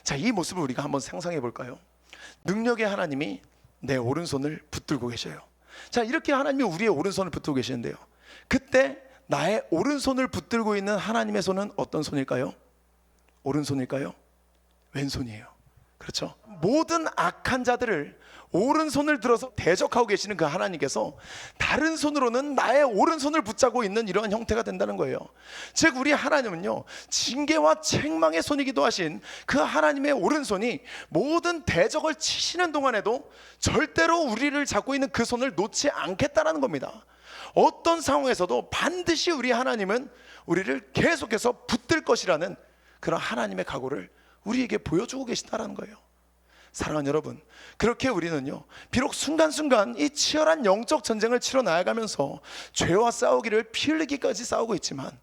자, 이 모습을 우리가 한번 상상해 볼까요? 능력의 하나님이 내 오른손을 붙들고 계셔요. 자, 이렇게 하나님이 우리의 오른손을 붙들고 계시는데요, 그때 나의 오른손을 붙들고 있는 하나님의 손은 어떤 손일까요? 오른손일까요? 왼손이에요. 그렇죠? 모든 악한 자들을 오른손을 들어서 대적하고 계시는 그 하나님께서 다른 손으로는 나의 오른손을 붙잡고 있는 이러한 형태가 된다는 거예요. 즉 우리 하나님은요, 징계와 책망의 손이기도 하신 그 하나님의 오른손이 모든 대적을 치시는 동안에도 절대로 우리를 잡고 있는 그 손을 놓지 않겠다라는 겁니다. 어떤 상황에서도 반드시 우리 하나님은 우리를 계속해서 붙들 것이라는 그런 하나님의 각오를 우리에게 보여주고 계시다라는 거예요. 사랑하는 여러분, 그렇게 우리는요, 비록 순간순간 이 치열한 영적 전쟁을 치러 나아가면서 죄와 싸우기를 피 흘리기까지 싸우고 있지만,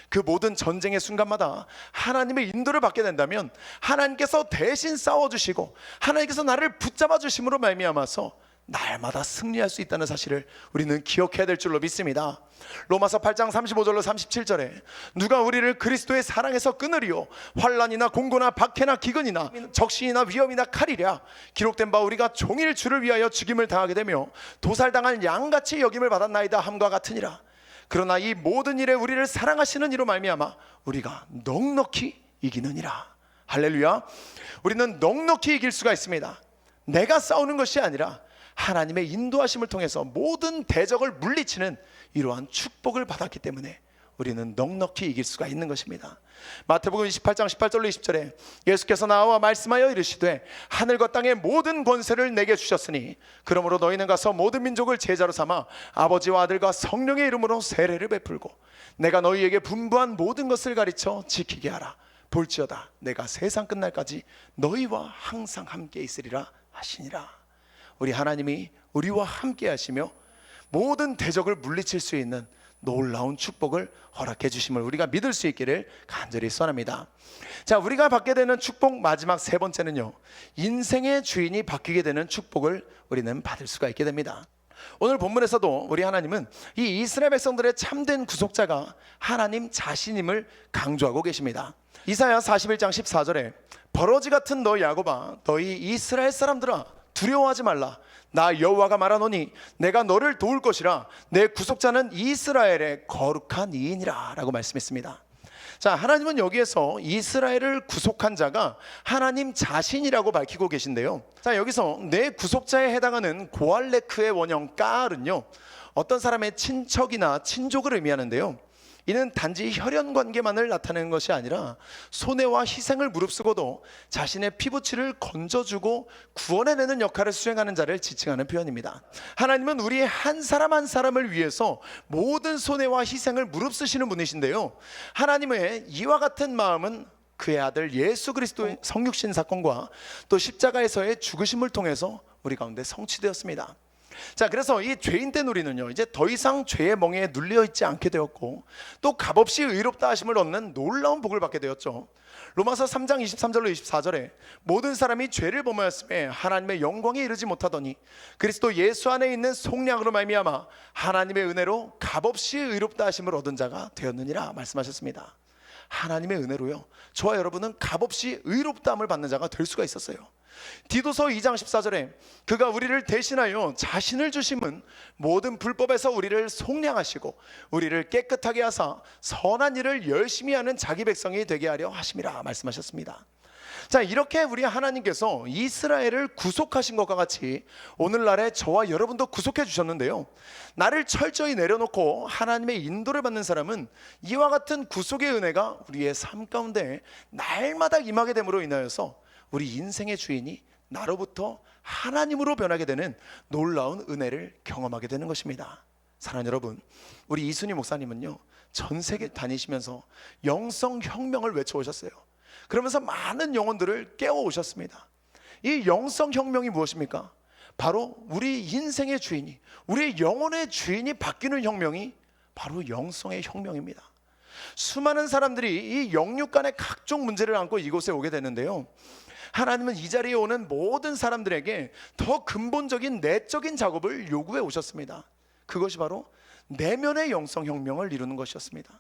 그 모든 전쟁의 순간마다 하나님의 인도를 받게 된다면 하나님께서 대신 싸워주시고 하나님께서 나를 붙잡아 주심으로 말미암아서 날마다 승리할 수 있다는 사실을 우리는 기억해야 될 줄로 믿습니다. 로마서 8장 35절로 37절에 누가 우리를 그리스도의 사랑에서 끊으리요, 환난이나 공고나 박해나 기근이나 적신이나 위험이나 칼이랴, 기록된 바 우리가 종일 주를 위하여 죽임을 당하게 되며 도살당할 양같이 여김을 받았나이다 함과 같으니라. 그러나 이 모든 일에 우리를 사랑하시는 이로 말미암아 우리가 넉넉히 이기느니라. 할렐루야. 우리는 넉넉히 이길 수가 있습니다. 내가 싸우는 것이 아니라 하나님의 인도하심을 통해서 모든 대적을 물리치는 이러한 축복을 받았기 때문에 우리는 넉넉히 이길 수가 있는 것입니다. 마태복음 28장 18절로 20절에 예수께서 나와 말씀하여 이르시되 하늘과 땅의 모든 권세를 내게 주셨으니 그러므로 너희는 가서 모든 민족을 제자로 삼아 아버지와 아들과 성령의 이름으로 세례를 베풀고 내가 너희에게 분부한 모든 것을 가르쳐 지키게 하라. 볼지어다 내가 세상 끝날까지 너희와 항상 함께 있으리라 하시니라. 우리 하나님이 우리와 함께 하시며 모든 대적을 물리칠 수 있는 놀라운 축복을 허락해 주심을 우리가 믿을 수 있기를 간절히 소원합니다. 자, 우리가 받게 되는 축복 마지막 세 번째는요, 인생의 주인이 바뀌게 되는 축복을 우리는 받을 수가 있게 됩니다. 오늘 본문에서도 우리 하나님은 이 이스라엘 백성들의 참된 구속자가 하나님 자신임을 강조하고 계십니다. 이사야 41장 14절에 버러지 같은 너 야곱아, 너희 이스라엘 사람들아 두려워하지 말라. 나 여호와가 말하노니 내가 너를 도울 것이라. 내 구속자는 이스라엘의 거룩한 이인이라 라고 말씀했습니다. 자, 하나님은 여기에서 이스라엘을 구속한 자가 하나님 자신이라고 밝히고 계신데요, 자, 여기서 내 구속자에 해당하는 고알레크의 원형 깔은요, 어떤 사람의 친척이나 친족을 의미하는데요, 이는 단지 혈연 관계만을 나타내는 것이 아니라 손해와 희생을 무릅쓰고도 자신의 피부치를 건져주고 구원해내는 역할을 수행하는 자를 지칭하는 표현입니다. 하나님은 우리의 한 사람 한 사람을 위해서 모든 손해와 희생을 무릅쓰시는 분이신데요, 하나님의 이와 같은 마음은 그의 아들 예수 그리스도의 성육신 사건과 또 십자가에서의 죽으심을 통해서 우리 가운데 성취되었습니다. 자, 그래서 이 죄인 된 우리는요, 이제 더 이상 죄의 멍에에 눌려 있지 않게 되었고 또 값없이 의롭다 하심을 얻는 놀라운 복을 받게 되었죠. 로마서 3장 23절로 24절에 모든 사람이 죄를 범하였음에 하나님의 영광에 이르지 못하더니 그리스도 예수 안에 있는 속량으로 말미암아 하나님의 은혜로 값없이 의롭다 하심을 얻은 자가 되었느니라 말씀하셨습니다. 하나님의 은혜로요, 저와 여러분은 값없이 의롭다함을 받는 자가 될 수가 있었어요. 디도서 2장 14절에 그가 우리를 대신하여 자신을 주심은 모든 불법에서 우리를 속량하시고 우리를 깨끗하게 하사 선한 일을 열심히 하는 자기 백성이 되게 하려 하심이라 말씀하셨습니다. 자, 이렇게 우리 하나님께서 이스라엘을 구속하신 것과 같이 오늘날에 저와 여러분도 구속해 주셨는데요, 나를 철저히 내려놓고 하나님의 인도를 받는 사람은 이와 같은 구속의 은혜가 우리의 삶 가운데 날마다 임하게 됨으로 인하여서 우리 인생의 주인이 나로부터 하나님으로 변하게 되는 놀라운 은혜를 경험하게 되는 것입니다. 사랑하는 여러분, 우리 이순희 목사님은요, 전 세계 다니시면서 영성혁명을 외쳐오셨어요. 그러면서 많은 영혼들을 깨워오셨습니다. 이 영성혁명이 무엇입니까? 바로 우리 인생의 주인이, 우리의 영혼의 주인이 바뀌는 혁명이 바로 영성의 혁명입니다. 수많은 사람들이 이 영육 간의 각종 문제를 안고 이곳에 오게 되는데요, 하나님은 이 자리에 오는 모든 사람들에게 더 근본적인 내적인 작업을 요구해 오셨습니다. 그것이 바로 내면의 영성혁명을 이루는 것이었습니다.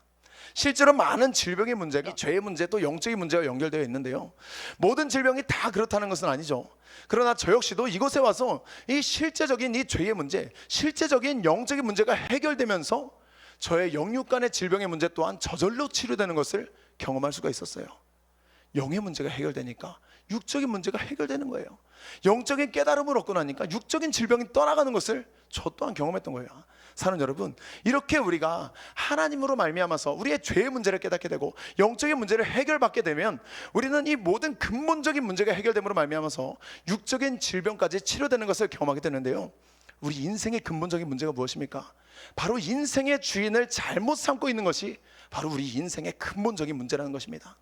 실제로 많은 질병의 문제가 죄의 문제, 또 영적인 문제와 연결되어 있는데요, 모든 질병이 다 그렇다는 것은 아니죠. 그러나 저 역시도 이곳에 와서 이 실제적인 이 죄의 문제, 실제적인 영적인 문제가 해결되면서 저의 영육 간의 질병의 문제 또한 저절로 치료되는 것을 경험할 수가 있었어요. 영의 문제가 해결되니까 육적인 문제가 해결되는 거예요. 영적인 깨달음을 얻고 나니까 육적인 질병이 떠나가는 것을 저 또한 경험했던 거예요. 사랑하는 여러분, 이렇게 우리가 하나님으로 말미암아서 우리의 죄의 문제를 깨닫게 되고 영적인 문제를 해결받게 되면 우리는 이 모든 근본적인 문제가 해결됨으로 말미암아서 육적인 질병까지 치료되는 것을 경험하게 되는데요, 우리 인생의 근본적인 문제가 무엇입니까? 바로 인생의 주인을 잘못 삼고 있는 것이 바로 우리 인생의 근본적인 문제라는 것입니다.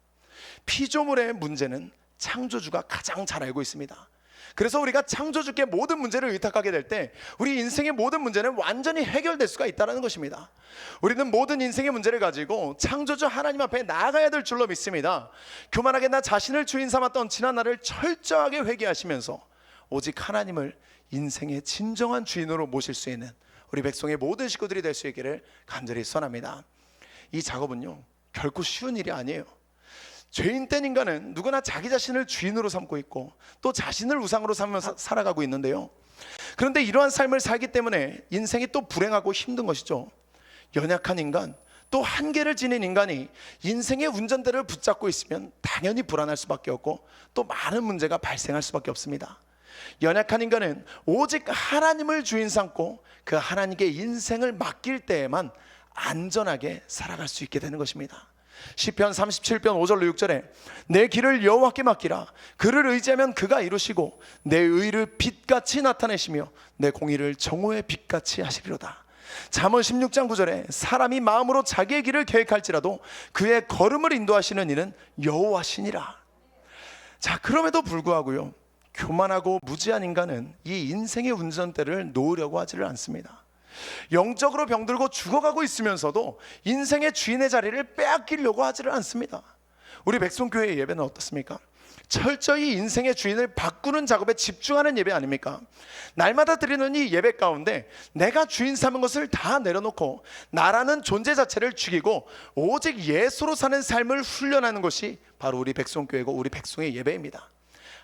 피조물의 문제는 창조주가 가장 잘 알고 있습니다. 그래서 우리가 창조주께 모든 문제를 의탁하게 될 때 우리 인생의 모든 문제는 완전히 해결될 수가 있다는 것입니다. 우리는 모든 인생의 문제를 가지고 창조주 하나님 앞에 나아가야 될 줄로 믿습니다. 교만하게 나 자신을 주인 삼았던 지난 날을 철저하게 회개하시면서 오직 하나님을 인생의 진정한 주인으로 모실 수 있는 우리 백성의 모든 식구들이 될 수 있기를 간절히 소원합니다. 이 작업은요, 결코 쉬운 일이 아니에요. 죄인된 인간은 누구나 자기 자신을 주인으로 삼고 있고 또 자신을 우상으로 삼으면서 살아가고 있는데요, 그런데 이러한 삶을 살기 때문에 인생이 또 불행하고 힘든 것이죠. 연약한 인간, 또 한계를 지닌 인간이 인생의 운전대를 붙잡고 있으면 당연히 불안할 수밖에 없고 또 많은 문제가 발생할 수밖에 없습니다. 연약한 인간은 오직 하나님을 주인 삼고 그 하나님께 인생을 맡길 때에만 안전하게 살아갈 수 있게 되는 것입니다. 시편 37편 5절로 6절에 내 길을 여호와께 맡기라. 그를 의지하면 그가 이루시고 내 의를 빛같이 나타내시며 내 공의를 정오의 빛같이 하시리로다. 잠언 16장 9절에 사람이 마음으로 자기의 길을 계획할지라도 그의 걸음을 인도하시는 이는 여호와시니라. 자, 그럼에도 불구하고요, 교만하고 무지한 인간은 이 인생의 운전대를 놓으려고 하지를 않습니다. 영적으로 병들고 죽어가고 있으면서도 인생의 주인의 자리를 빼앗기려고 하지를 않습니다. 우리 백성교회의 예배는 어떻습니까? 철저히 인생의 주인을 바꾸는 작업에 집중하는 예배 아닙니까? 날마다 드리는 이 예배 가운데 내가 주인 삼은 것을 다 내려놓고 나라는 존재 자체를 죽이고 오직 예수로 사는 삶을 훈련하는 것이 바로 우리 백성교회고 우리 백성의 예배입니다.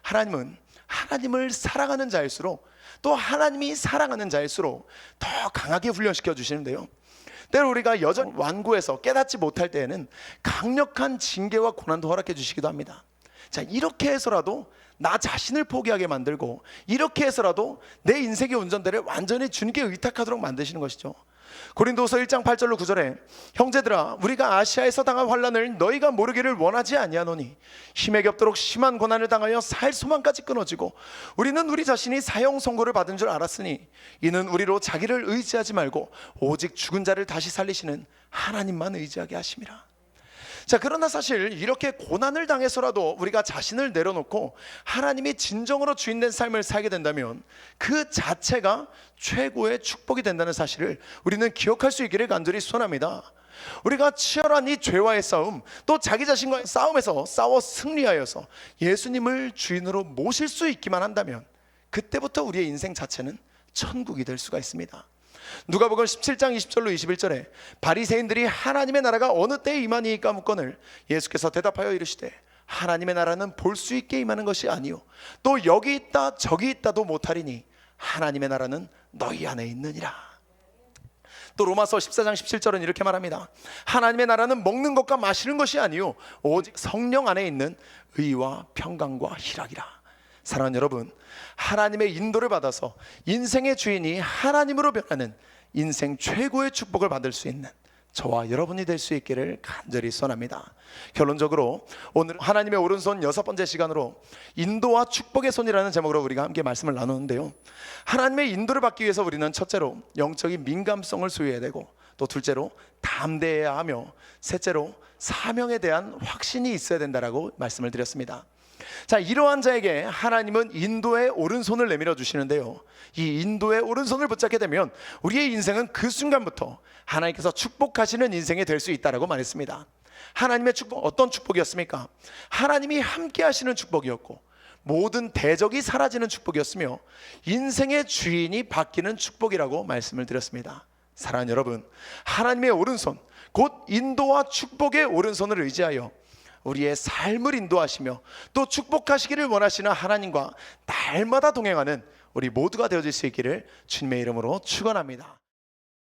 하나님은 하나님을 사랑하는 자일수록 또 하나님이 사랑하는 자일수록 더 강하게 훈련시켜 주시는데요, 때로 우리가 여전히 완고해서 깨닫지 못할 때에는 강력한 징계와 고난도 허락해 주시기도 합니다. 자, 이렇게 해서라도 나 자신을 포기하게 만들고 이렇게 해서라도 내 인생의 운전대를 완전히 주님께 의탁하도록 만드시는 것이죠. 고린도서 1장 8절로 9절에 형제들아 우리가 아시아에서 당한 환난을 너희가 모르기를 원하지 아니하노니 힘에 겹도록 심한 고난을 당하여 살 소망까지 끊어지고 우리는 우리 자신이 사형 선고를 받은 줄 알았으니 이는 우리로 자기를 의지하지 말고 오직 죽은 자를 다시 살리시는 하나님만 의지하게 하심이라. 자, 그러나 사실 이렇게 고난을 당해서라도 우리가 자신을 내려놓고 하나님이 진정으로 주인된 삶을 살게 된다면 그 자체가 최고의 축복이 된다는 사실을 우리는 기억할 수 있기를 간절히 소원합니다. 우리가 치열한 이 죄와의 싸움, 또 자기 자신과의 싸움에서 싸워 승리하여서 예수님을 주인으로 모실 수 있기만 한다면 그때부터 우리의 인생 자체는 천국이 될 수가 있습니다. 누가복음 17장 20절로 21절에 바리새인들이 하나님의 나라가 어느 때에 임하니까 묻거늘 예수께서 대답하여 이르시되 하나님의 나라는 볼 수 있게 임하는 것이 아니요 또 여기 있다 저기 있다도 못하리니 하나님의 나라는 너희 안에 있느니라. 또 로마서 14장 17절은 이렇게 말합니다. 하나님의 나라는 먹는 것과 마시는 것이 아니요 오직 성령 안에 있는 의와 평강과 희락이라. 사랑하는 여러분, 하나님의 인도를 받아서 인생의 주인이 하나님으로 변하는 인생 최고의 축복을 받을 수 있는 저와 여러분이 될 수 있기를 간절히 소원합니다. 결론적으로 오늘 하나님의 오른손 6번째 시간으로 인도와 축복의 손이라는 제목으로 우리가 함께 말씀을 나누는데요, 하나님의 인도를 받기 위해서 우리는 첫째로 영적인 민감성을 소유해야 되고, 또 둘째로 담대해야 하며, 셋째로 사명에 대한 확신이 있어야 된다라고 말씀을 드렸습니다. 자, 이러한 자에게 하나님은 인도의 오른손을 내밀어 주시는데요, 이 인도의 오른손을 붙잡게 되면 우리의 인생은 그 순간부터 하나님께서 축복하시는 인생이 될 수 있다라고 말했습니다. 하나님의 축복, 어떤 축복이었습니까? 하나님이 함께 하시는 축복이었고, 모든 대적이 사라지는 축복이었으며, 인생의 주인이 바뀌는 축복이라고 말씀을 드렸습니다. 사랑하는 여러분, 하나님의 오른손, 곧 인도와 축복의 오른손을 의지하여 우리의 삶을 인도하시며 또 축복하시기를 원하시는 하나님과 날마다 동행하는 우리 모두가 되어질 수 있기를 주님의 이름으로 축원합니다.